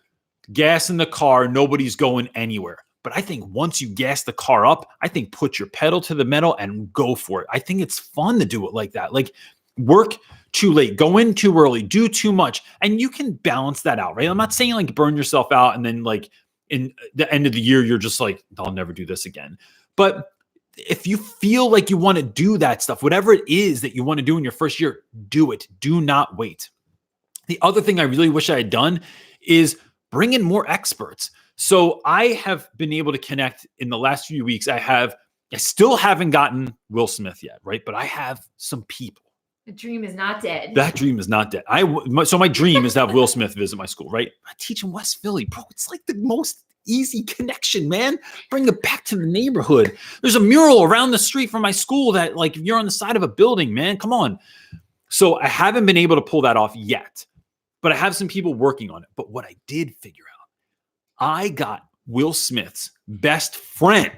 gas in the car, nobody's going anywhere. But I think once you gas the car up, I think put your pedal to the metal and go for it. I think it's fun to do it like that. Like work too late, go in too early, do too much. And you can balance that out, right? I'm not saying like burn yourself out and then like in the end of the year, you're just like, I'll never do this again. But if you feel like you want to do that stuff, whatever it is that you want to do in your first year, do it. Do not wait. The other thing I really wish I had done is bring in more experts. So I have been able to connect in the last few weeks. I still haven't gotten Will Smith yet, right? But I have some people. The dream is not dead. That dream is not dead. So my dream is to have Will Smith visit my school, right? I teach in West Philly, bro. It's like the most easy connection, man. Bring it back to the neighborhood. There's a mural around the street from my school that, like, if you're on the side of a building, man, come on. So I haven't been able to pull that off yet, but I have some people working on it. But what I did figure out, I got Will Smith's best friend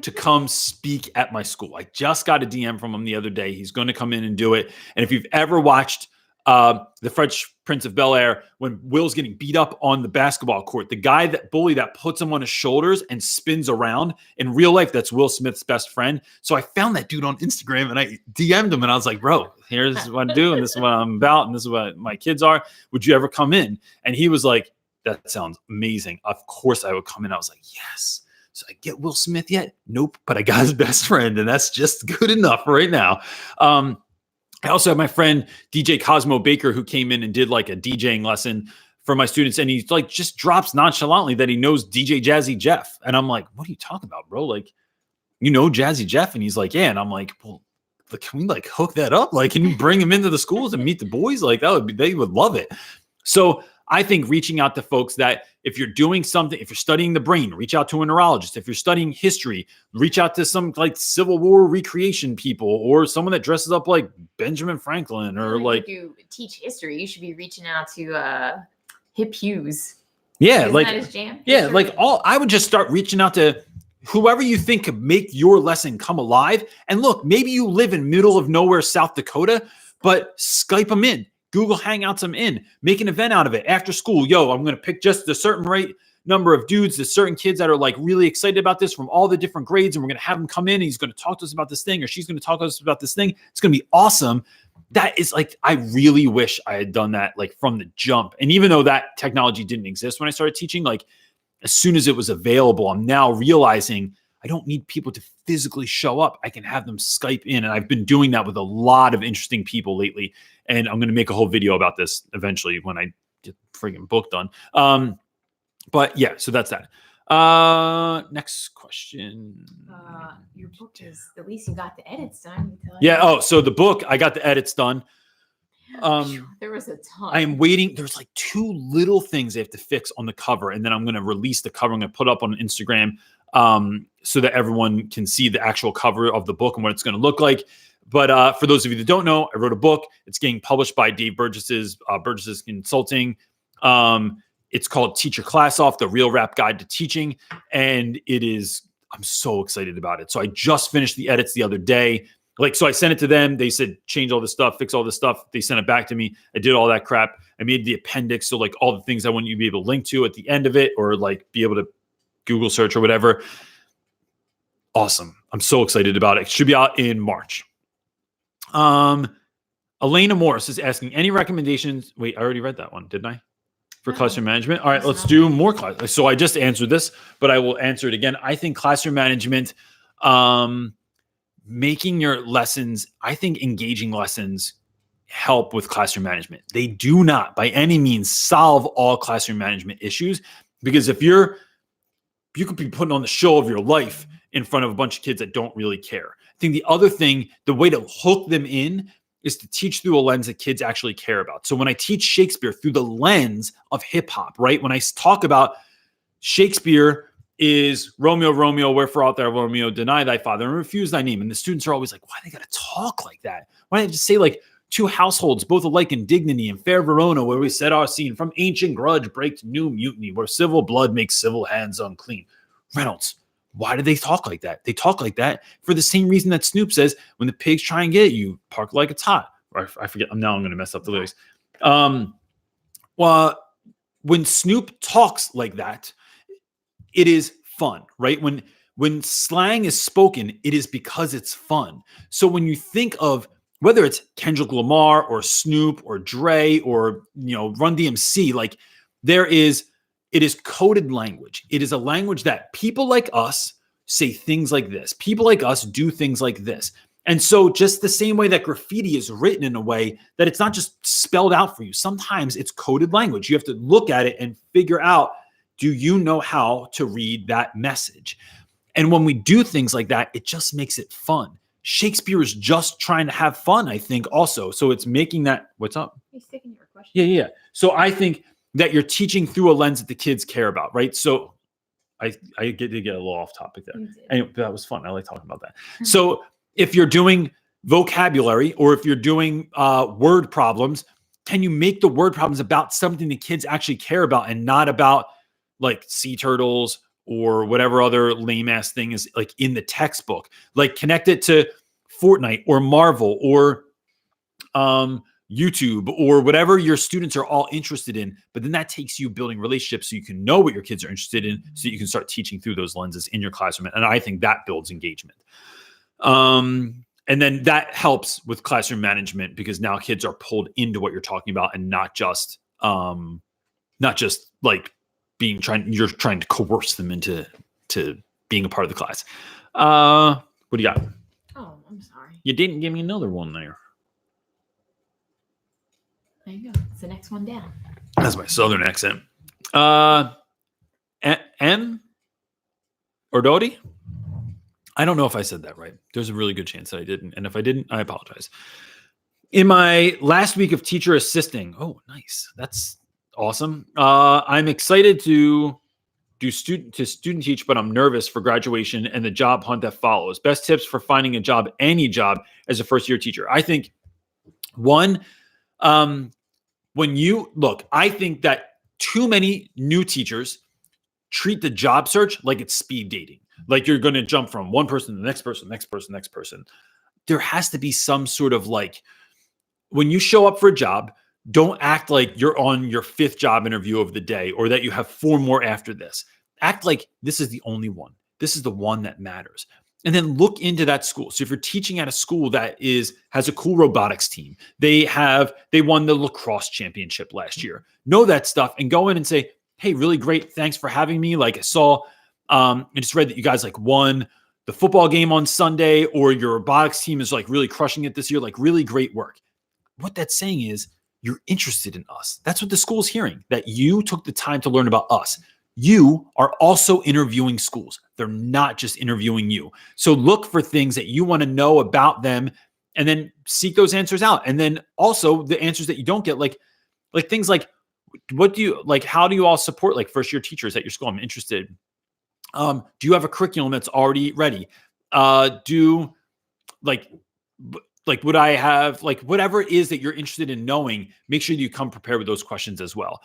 to come speak at my school. I just got a DM from him the other day. He's going to come in and do it. And if you've ever watched The Fresh Prince of Bel-Air, when Will's getting beat up on the basketball court, the guy, that bully that puts him on his shoulders and spins around, in real life, that's Will Smith's best friend. So I found that dude on Instagram and I DM'd him and I was like, bro, here's what I do and this is what I'm about and this is what my kids are. Would you ever come in? And he was like, that sounds amazing. Of course I would come in. I was like, yes. So I get Will Smith yet? Nope. But I got his best friend, and that's just good enough right now. I also have my friend DJ Cosmo Baker, who came in and did like a DJing lesson for my students, and he like just drops nonchalantly that he knows DJ Jazzy Jeff, and I'm like, "What are you talking about, bro? Like, you know Jazzy Jeff?" And he's like, "Yeah." And I'm like, "Well, can we like hook that up? Like, can you bring him into the schools and meet the boys? Like, they would love it." So I think reaching out to folks that if you're doing something, if you're studying the brain, reach out to a neurologist. If you're studying history, reach out to some like Civil War recreation people or someone that dresses up like Benjamin Franklin or like. If you teach history, you should be reaching out to Hip Hughes. Yeah, Isn't like that his jam? Yeah, like I would just start reaching out to whoever you think could make your lesson come alive. And look, maybe you live in middle of nowhere, South Dakota, but Skype them in. Google Hangouts them in, make an event out of it after school. Yo, I'm going to pick just a certain right number of dudes, the certain kids that are like really excited about this from all the different grades. And we're going to have them come in and he's going to talk to us about this thing or she's going to talk to us about this thing. It's going to be awesome. that is like, I really wish I had done that like from the jump. And even though that technology didn't exist when I started teaching, like as soon as it was available, I'm now realizing I don't need people to physically show up. I can have them Skype in. And I've been doing that with a lot of interesting people lately. And I'm going to make a whole video about this eventually when I get the friggin' book done. But yeah, so that's that. Next question. Your book is, at least you got the edits done. Yeah. Oh, so the book, I got the edits done. There was a ton. I am waiting. There's like 2 little things they have to fix on the cover, and then I'm going to release the cover. I'm going to put it up on Instagram so that everyone can see the actual cover of the book and what it's going to look like. But for those of you that don't know, I wrote a book. It's getting published by Dave Burgess's Consulting. It's called Teach Your Class Off, the Real Rap Guide to Teaching. And I'm so excited about it. So I just finished the edits the other day. So I sent it to them. They said, change all this stuff, fix all this stuff. They sent it back to me. I did all that crap. I made the appendix. So like all the things I want you to be able to link to at the end of it, or like be able to Google search or whatever. Awesome. I'm so excited about it. It should be out in March. Elena Morris is asking, any recommendations? Wait, I already read that one, didn't I? For classroom management. All right, let's do more class. So I just answered this, but I will answer it again. I think classroom management, making your lessons, I think engaging lessons help with classroom management. They do not by any means solve all classroom management issues, because if you could be putting on the show of your life in front of a bunch of kids that don't really care. I think the other thing, the way to hook them in is to teach through a lens that kids actually care about. So when I teach Shakespeare through the lens of hip hop, right? When I talk about Shakespeare is Romeo, Romeo, wherefore art thou, Romeo, deny thy father and refuse thy name. And the students are always like, why they got to talk like that? Why don't they just say like 2 households, both alike in dignity, in fair Verona, where we set our scene, from ancient grudge break to new mutiny, where civil blood makes civil hands unclean. Reynolds, why do they talk like that? They talk like that for the same reason that Snoop says, when the pigs try and get you, park like it's hot. Or I forget. I'm going to mess up the lyrics. Well, when Snoop talks like that, it is fun, right? When slang is spoken, it is because it's fun. So when you think of whether it's Kendrick Lamar or Snoop or Dre or Run DMC, like it is coded language. It is a language that people like us say things like this. People like us do things like this. And so just the same way that graffiti is written in a way that it's not just spelled out for you. Sometimes it's coded language. You have to look at it and figure out, do you know how to read that message? And when we do things like that, it just makes it fun. Shakespeare is just trying to have fun, I think, also. So it's making that, what's up? He's sticking to your question. Yeah. So I think that you're teaching through a lens that the kids care about, right? So I get a little off topic there. Anyway, that was fun. I like talking about that. So if you're doing vocabulary or if you're doing word problems, can you make the word problems about something the kids actually care about and not about like sea turtles or whatever other lame ass thing is like in the textbook? Like connect it to Fortnite or Marvel or YouTube or whatever your students are all interested in. But then that takes you building relationships so you can know what your kids are interested in, so you can start teaching through those lenses in your classroom. And I think that builds engagement. And then that helps with classroom management because now kids are pulled into what you're talking about and not just like you're trying to coerce them into being a part of the class. What do you got? Oh, I'm sorry. You didn't give me another one there. There you go. It's the next one down. That's my southern accent. M. Ordway? I don't know if I said that right. There's a really good chance that I didn't. And if I didn't, I apologize. In my last week of teacher assisting, oh, nice. That's awesome. I'm excited to do student teach, but I'm nervous for graduation and the job hunt that follows. Best tips for finding a job, any job, as a first-year teacher. I think one, I think that too many new teachers treat the job search like it's speed dating. Like you're going to jump from one person to the next person, next person. There has to be some sort of like, when you show up for a job, don't act like you're on your 5th job interview of the day or that you have 4 more after this. Act like this is the only one. This is the one that matters. and then look into that school. So if you're teaching at a school that has a cool robotics team, they won the lacrosse championship last year, know that stuff and go in and say, hey, really great. Thanks for having me. Like I saw, I just read that you guys like won the football game on Sunday, or your robotics team is like really crushing it this year. Like really great work. What that's saying is you're interested in us. That's what the school's hearing, that you took the time to learn about us. You are also interviewing schools. They're not just interviewing you. So look for things that you want to know about them and then seek those answers out. And then also the answers that you don't get, like things like, how do you all support like first year teachers at your school? I'm interested. Do you have a curriculum that's already ready? Would I have like whatever it is that you're interested in knowing, make sure you come prepared with those questions as well.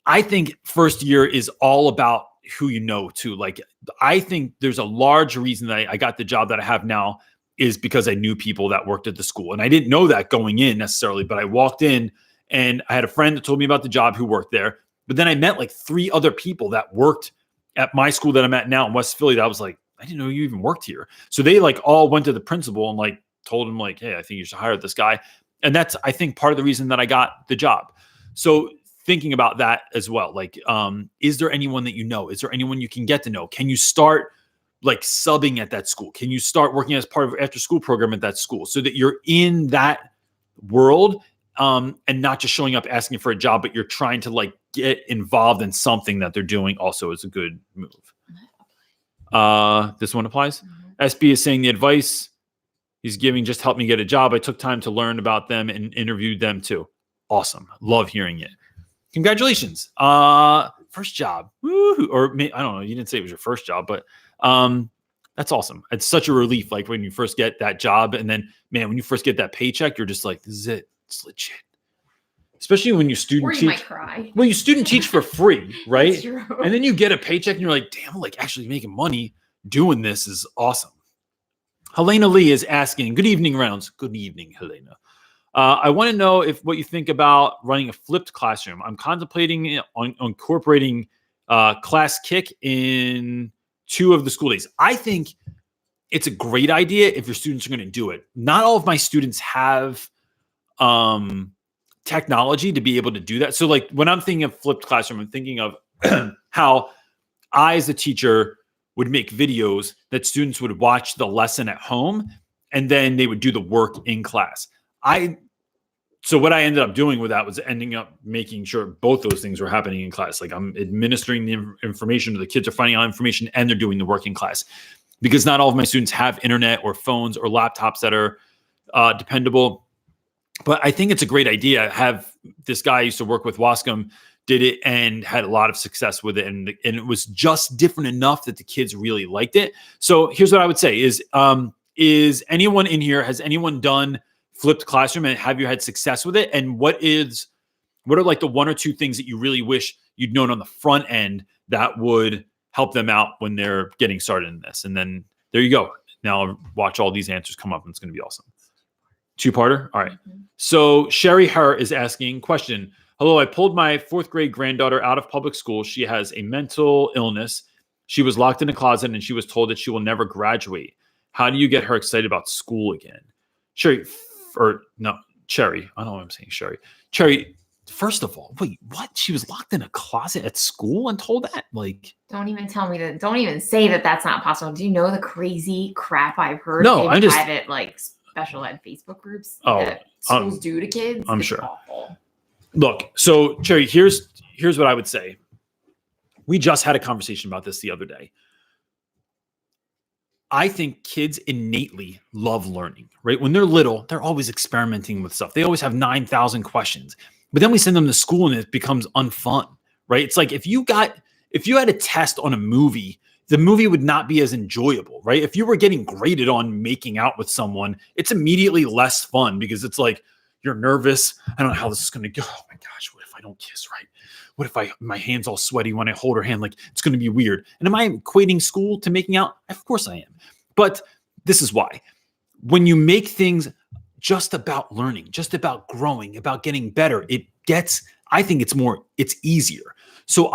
I think first year is all about who you know too. Like, I think there's a large reason that I got the job that I have now is because I knew people that worked at the school. And I didn't know that going in necessarily, but I walked in and I had a friend that told me about the job who worked there. But then I met like 3 other people that worked at my school that I'm at now in West Philly. That I was like, I didn't know you even worked here. So they like all went to the principal and like told him like, hey, I think you should hire this guy. And that's, I think, part of the reason that I got the job. So thinking about that as well, like, is there anyone that you know? Is there anyone you can get to know? Can you start like subbing at that school? Can you start working as part of after school program at that school so that you're in that world and not just showing up asking for a job, but you're trying to like get involved in something that they're doing also is a good move. This one applies. SB is saying the advice he's giving just helped me get a job. I took time to learn about them and interviewed them too. Awesome. Love hearing it. Congratulations. First job. Woo-hoo. Or I don't know. You didn't say it was your first job, but that's awesome. It's such a relief. Like when you first get that job and then, man, when you first get that paycheck, you're just like, this is it. It's legit. Especially when you student teach. Might cry. Well, you student teach for free, right? That's true. And then you get a paycheck and you're like, damn, like actually making money doing this is awesome. Helena Lee is asking, good evening, Reynolds. Good evening, Helena. I want to know what you think about running a flipped classroom. I'm contemplating on incorporating class kick in 2 of the school days. I think it's a great idea if your students are going to do it. Not all of my students have technology to be able to do that. So like when I'm thinking of flipped classroom, I'm thinking of how I, as a teacher, would make videos that students would watch the lesson at home and then they would do the work in class. So what I ended up doing with that was ending up making sure both those things were happening in class. Like I'm administering the information, the kids are finding out information and they're doing the work in class, because not all of my students have internet or phones or laptops that are dependable. But I think it's a great idea. This guy I used to work with, Wascom, did it and had a lot of success with it. And it was just different enough that the kids really liked it. So here's what I would say is anyone in here, has anyone done flipped classroom and have you had success with it? And what are like the 1 or 2 things that you really wish you'd known on the front end that would help them out when they're getting started in this? And then there you go. Now watch all these answers come up and it's going to be awesome. 2-parter. All right. Mm-hmm. So Sherry Herr is asking question. Hello. I pulled my 4th grade granddaughter out of public school. She has a mental illness. She was locked in a closet and she was told that she will never graduate. How do you get her excited about school again? Cherry. I don't know what I'm saying, Sherry. Cherry, first of all, wait, what? She was locked in a closet at school and told that? Like, don't even tell me that. Don't even say that that's not possible. Do you know the crazy crap I've heard? No, I'm just private like special ed Facebook groups that schools do to kids. I'm it's sure. Awful. Look, so Cherry, here's what I would say. We just had a conversation about this the other day. I think kids innately love learning, right? When they're little, they're always experimenting with stuff. They always have 9,000 questions. But then we send them to school and it becomes unfun, right? It's like if you had a test on a movie, the movie would not be as enjoyable, right? If you were getting graded on making out with someone, it's immediately less fun because it's like you're nervous. I don't know how this is going to go. Oh my gosh, what if I don't kiss right? What if my hand's all sweaty when I hold her hand? Like, it's going to be weird. And am I equating school to making out? Of course I am. But this is why. When you make things just about learning, just about growing, about getting better, I think it's easier. So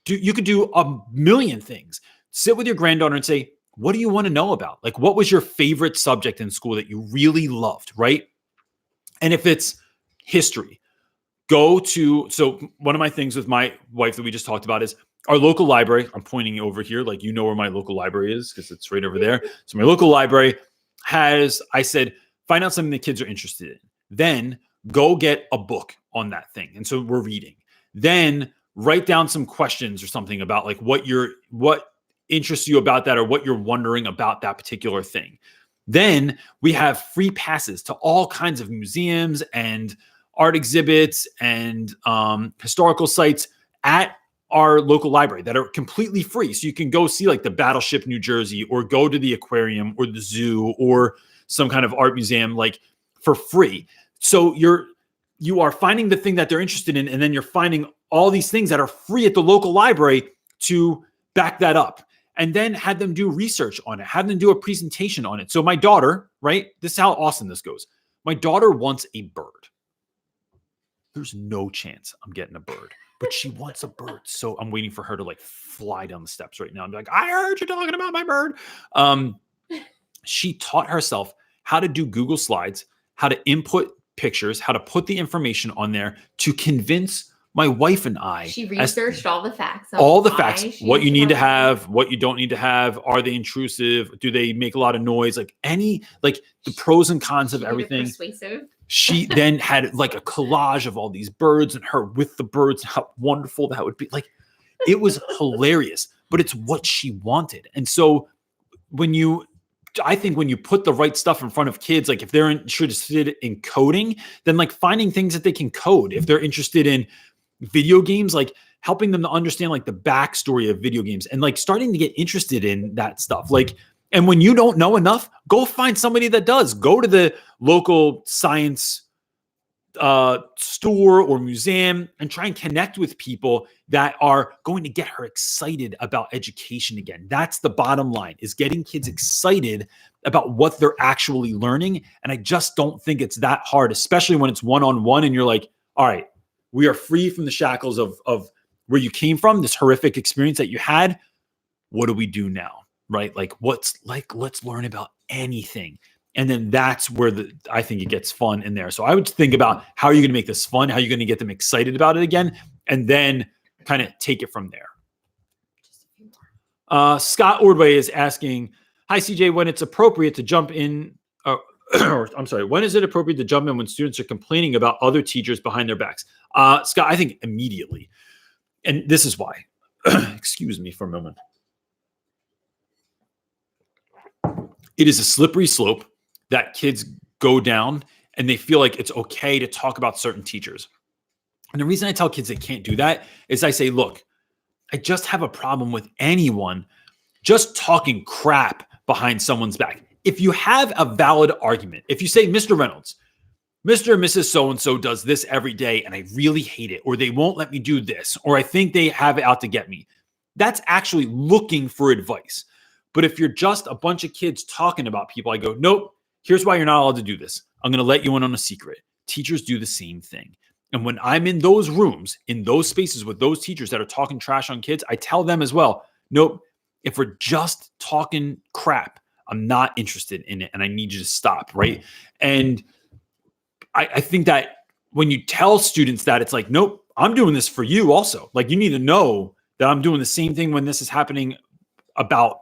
you could do a million things. Sit with your granddaughter and say, what do you want to know about? Like, what was your favorite subject in school that you really loved, right? And if it's history, so one of my things with my wife that we just talked about is our local library. I'm pointing over here, like, you know where my local library is because it's right over there. So my local library I said, find out something the kids are interested in. Then go get a book on that thing. And so we're reading. Then write down some questions or something about like what interests you about that or what you're wondering about that particular thing. Then we have free passes to all kinds of museums and art exhibits and historical sites at our local library that are completely free. So you can go see like the Battleship New Jersey or go to the aquarium or the zoo or some kind of art museum like for free. So you are finding the thing that they're interested in, and then you're finding all these things that are free at the local library to back that up. And then had them do research on it, have them do a presentation on it. So my daughter, right? This is how awesome this goes. My daughter wants a bird. There's no chance I'm getting a bird, but she wants a bird. So I'm waiting for her to like fly down the steps right now and be like, I heard you talking about my bird. She taught herself how to do Google Slides, how to input pictures, how to put the information on there to convince my wife and I. She researched all the facts. What you need to have, what you don't need to have. Are they intrusive? Do they make a lot of noise? Like the pros and cons of everything. Persuasive. She then had like a collage of all these birds and her with the birds, how wonderful that would be. Like, it was hilarious, but it's what she wanted. And so I think when you put the right stuff in front of kids, like if they're interested in coding, then like finding things that they can code. If they're interested in video games, like helping them to understand like the backstory of video games and like starting to get interested in that stuff. Like, and when you don't know enough, go find somebody that does. Go to the local science store or museum and try and connect with people that are going to get her excited about education again. That's the bottom line, is getting kids excited about what they're actually learning. And I just don't think it's that hard, especially when it's one-on-one and you're like, all right, we are free from the shackles of where you came from, this horrific experience that you had. What do we do now? Right? Like, let's learn about anything. And then that's where I think it gets fun in there. So I would think about how are you going to make this fun? How are you going to get them excited about it again? And then kind of take it from there. Scott Ordway is asking, hi, CJ, when it's appropriate to jump in, when is it appropriate to jump in when students are complaining about other teachers behind their backs? Scott, I think immediately. And this is why. Excuse me for a moment. It is a slippery slope that kids go down and they feel like it's okay to talk about certain teachers. And the reason I tell kids they can't do that is I say, look, I just have a problem with anyone just talking crap behind someone's back. If you have a valid argument, if you say, Mr. Reynolds, Mr. and Mrs. So-and-so does this every day and I really hate it, or they won't let me do this, or I think they have it out to get me, that's actually looking for advice. But if you're just a bunch of kids talking about people, I go, nope, here's why you're not allowed to do this. I'm going to let you in on a secret. Teachers do the same thing. And when I'm in those rooms, in those spaces with those teachers that are talking trash on kids, I tell them as well, nope, if we're just talking crap, I'm not interested in it and I need you to stop, right? And I think that when you tell students that, it's like, nope, I'm doing this for you also. Like, you need to know that I'm doing the same thing when this is happening about,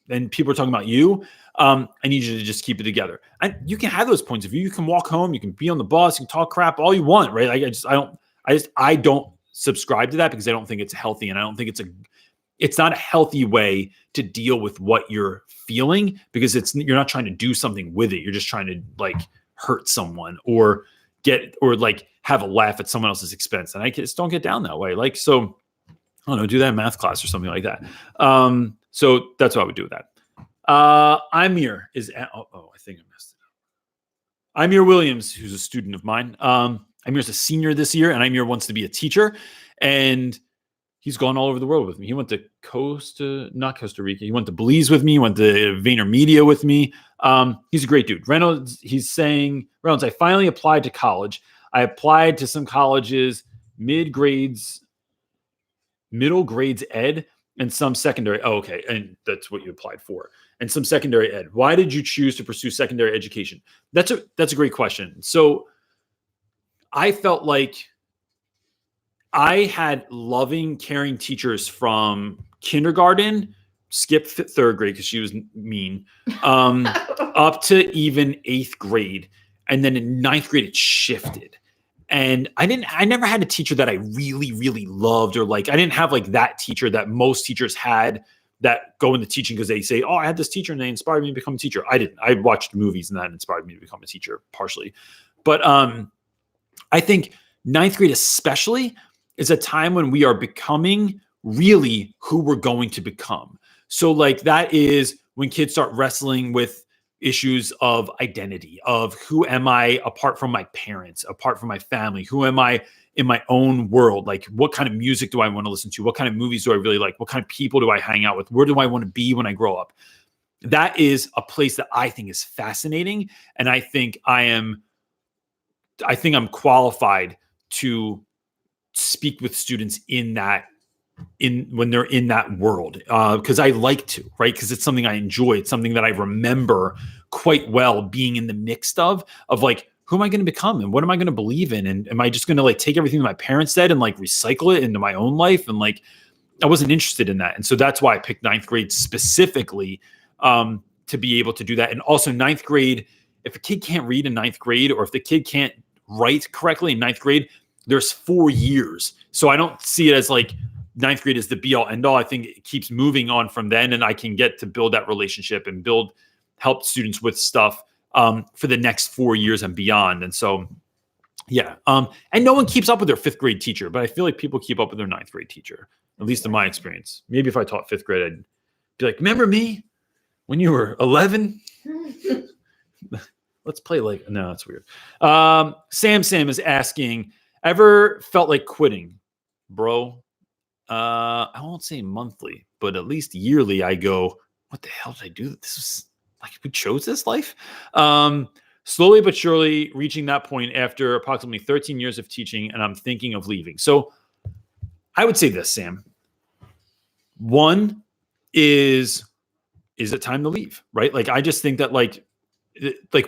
and people are talking about you. I need you to just keep it together. And you can have those points of view. You can walk home, you can be on the bus, you can talk crap all you want, right? I don't subscribe to that because I don't think it's healthy. And I don't think it's not a healthy way to deal with what you're feeling, because you're not trying to do something with it. You're just trying to like hurt someone or like have a laugh at someone else's expense. And I just don't get down that way. Like, so I don't know, do that in math class or something like that. So that's what I would do with that. Amir is I think I messed it up. Amir Williams, who's a student of mine. Amir's a senior this year, and Amir wants to be a teacher, and he's gone all over the world with me. He went to not Costa Rica. He went to Belize with me. He went to VaynerMedia with me. He's a great dude. Reynolds, he's saying, Reynolds, I finally applied to college. I applied to some colleges, middle grades ed, and some secondary. Oh, okay. And that's what you applied for. And some secondary ed. Why did you choose to pursue secondary education? That's a great question. So I felt like I had loving, caring teachers from kindergarten, skip third grade because she was mean, up to even 8th grade. And then in 9th grade, it shifted. And I never had a teacher that I really, really loved, or like, I didn't have like that teacher that most teachers had that go into teaching because they say, oh, I had this teacher and they inspired me to become a teacher. I didn't. I watched movies and that inspired me to become a teacher partially. But I think 9th grade especially is a time when we are becoming really who we're going to become. So like that is when kids start wrestling with issues of identity, of who am I apart from my parents, apart from my family, who am I in my own world? Like what kind of music do I want to listen to? What kind of movies do I really like? What kind of people do I hang out with? Where do I want to be when I grow up? That is a place that I think is fascinating. And I think I'm qualified to speak with students when they're in that world, because I like to, right? Because it's something I enjoy. It's something that I remember quite well being in the mix of like, who am I going to become and what am I going to believe in? And am I just going to like take everything that my parents said and like recycle it into my own life? And like, I wasn't interested in that. And so that's why I picked 9th grade specifically, to be able to do that. And also 9th grade, if a kid can't read in 9th grade, or if the kid can't write correctly in 9th grade, there's 4 years. So I don't see it as like 9th grade is the be all end all. I think it keeps moving on from then, and I can get to build that relationship and help students with stuff for the next 4 years and beyond. And so, yeah. And no one keeps up with their 5th grade teacher, but I feel like people keep up with their 9th grade teacher, at least in my experience. Maybe if I taught 5th grade, I'd be like, remember me when you were 11? Let's play like, no, that's weird. Sam is asking, ever felt like quitting, bro? I won't say monthly, but at least yearly I go, what the hell did I do? This was like, we chose this life. Slowly but surely reaching that point after approximately 13 years of teaching, and I'm thinking of leaving. So I would say this, Sam. One is it time to leave, right? Like, I just think that like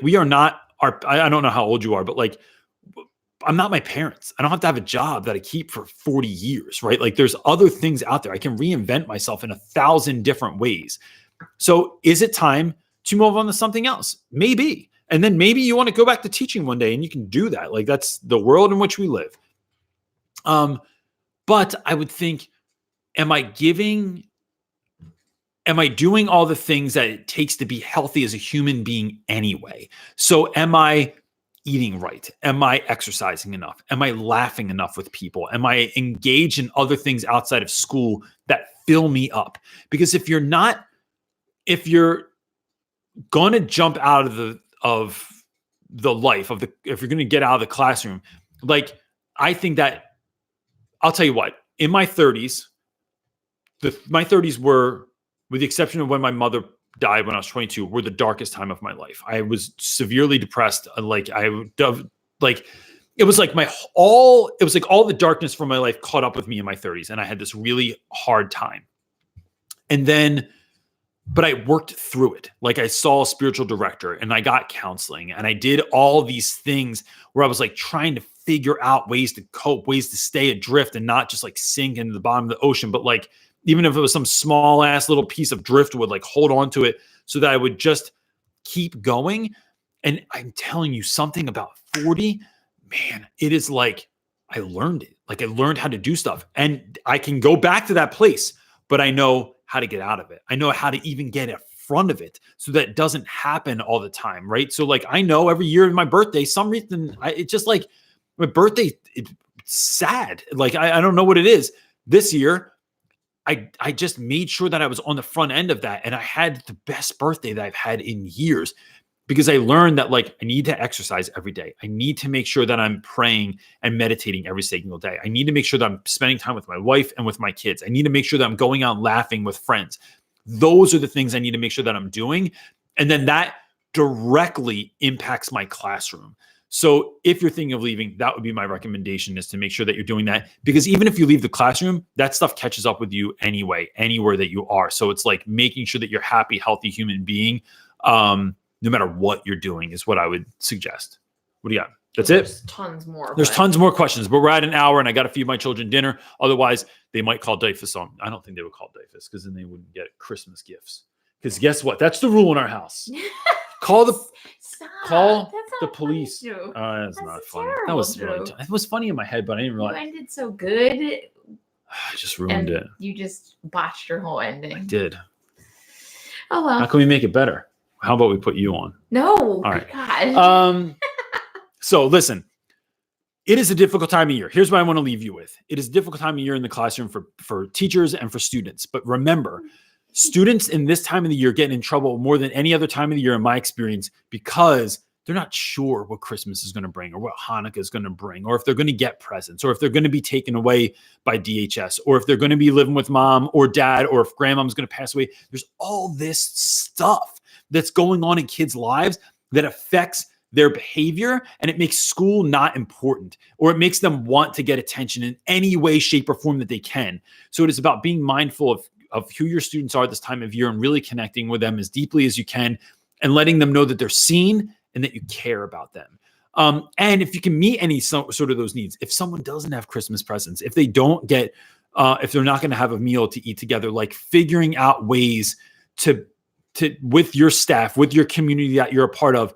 we are not I don't know how old you are, but like, I'm not my parents. I don't have to have a job that I keep for 40 years, right? Like there's other things out there. I can reinvent myself in 1,000 different ways. So is it time to move on to something else? Maybe. And then maybe you want to go back to teaching one day and you can do that. Like that's the world in which we live. But I would think, am I doing all the things that it takes to be healthy as a human being anyway? So am I eating right? Am I exercising enough? Am I laughing enough with people? Am I engaged in other things outside of school that fill me up? Because if you're going to jump out of the life if you're going to get out of the classroom, like I think that I'll tell you what, in my 30s, my 30s were, with the exception of when my mother died when I was 22, were the darkest time of my life. I was severely depressed. It was like all the darkness from my life caught up with me in my 30s. And I had this really hard time. But I worked through it. Like I saw a spiritual director and I got counseling and I did all these things where I was like trying to figure out ways to cope, ways to stay adrift and not just like sink into the bottom of the ocean, but like, even if it was some small ass little piece of driftwood, like hold on to it so that I would just keep going. And I'm telling you, something about 40, man, it is like, I learned it. Like I learned how to do stuff and I can go back to that place, but I know how to get out of it. I know how to even get in front of it so that it doesn't happen all the time. Right. So like, I know every year of my birthday, some reason it's just like my birthday, it's sad. Like, I don't know what it is. This year, I just made sure that I was on the front end of that. And I had the best birthday that I've had in years because I learned that like, I need to exercise every day. I need to make sure that I'm praying and meditating every single day. I need to make sure that I'm spending time with my wife and with my kids. I need to make sure that I'm going out laughing with friends. Those are the things I need to make sure that I'm doing. And then that directly impacts my classroom. So if you're thinking of leaving, that would be my recommendation, is to make sure that you're doing that, because even if you leave the classroom, that stuff catches up with you anyway, anywhere that you are. So it's like making sure that you're a happy, healthy human being, no matter what you're doing, is what I would suggest. What do you got? That's There's it. tons more. There's tons more questions, but we're at an hour and I got to feed my children dinner. Otherwise, they might call DIFUS on. I don't think they would call DIFUS, because then they wouldn't get Christmas gifts. Because guess what? That's the rule in our house. Call the police. That's not funny. That was really it was funny in my head, but I didn't realize. You ended so good. I just ruined it. You just botched your whole ending. I did. Oh well. How can we make it better? How about we put you on? No. All right. God. So listen, it is a difficult time of year. Here's what I want to leave you with. It is a difficult time of year in the classroom for teachers and for students. But remember, students in this time of the year get in trouble more than any other time of the year, in my experience, because they're not sure what Christmas is going to bring, or what Hanukkah is going to bring, or if they're going to get presents, or if they're going to be taken away by DHS, or if they're going to be living with mom or dad, or if grandmom's going to pass away. There's all this stuff that's going on in kids' lives that affects their behavior, and it makes school not important, or it makes them want to get attention in any way, shape, or form that they can. So it is about being mindful of who your students are this time of year, and really connecting with them as deeply as you can, and letting them know that they're seen and that you care about them. And if you can meet any sort of those needs, if someone doesn't have Christmas presents, if they don't get, if they're not going to have a meal to eat together, like figuring out ways to with your staff, with your community that you're a part of,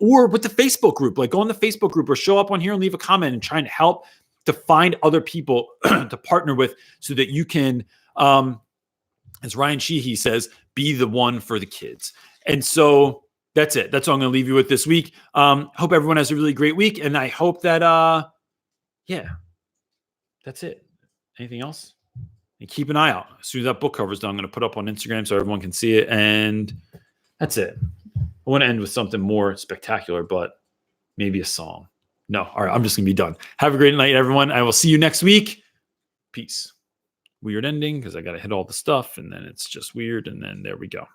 or with the Facebook group, like go on the Facebook group or show up on here and leave a comment and try and help to find other people to partner with, so that you can, as Ryan Sheehy says, be the one for the kids. And so that's it. That's all I'm going to leave you with this week. Hope everyone has a really great week. And I hope that, that's it. Anything else? And keep an eye out. As soon as that book cover is done, I'm going to put up on Instagram so everyone can see it. And that's it. I want to end with something more spectacular, but maybe a song. No. All right. I'm just going to be done. Have a great night, everyone. I will see you next week. Peace. Weird ending, because I got to hit all the stuff, and then it's just weird. And then there we go.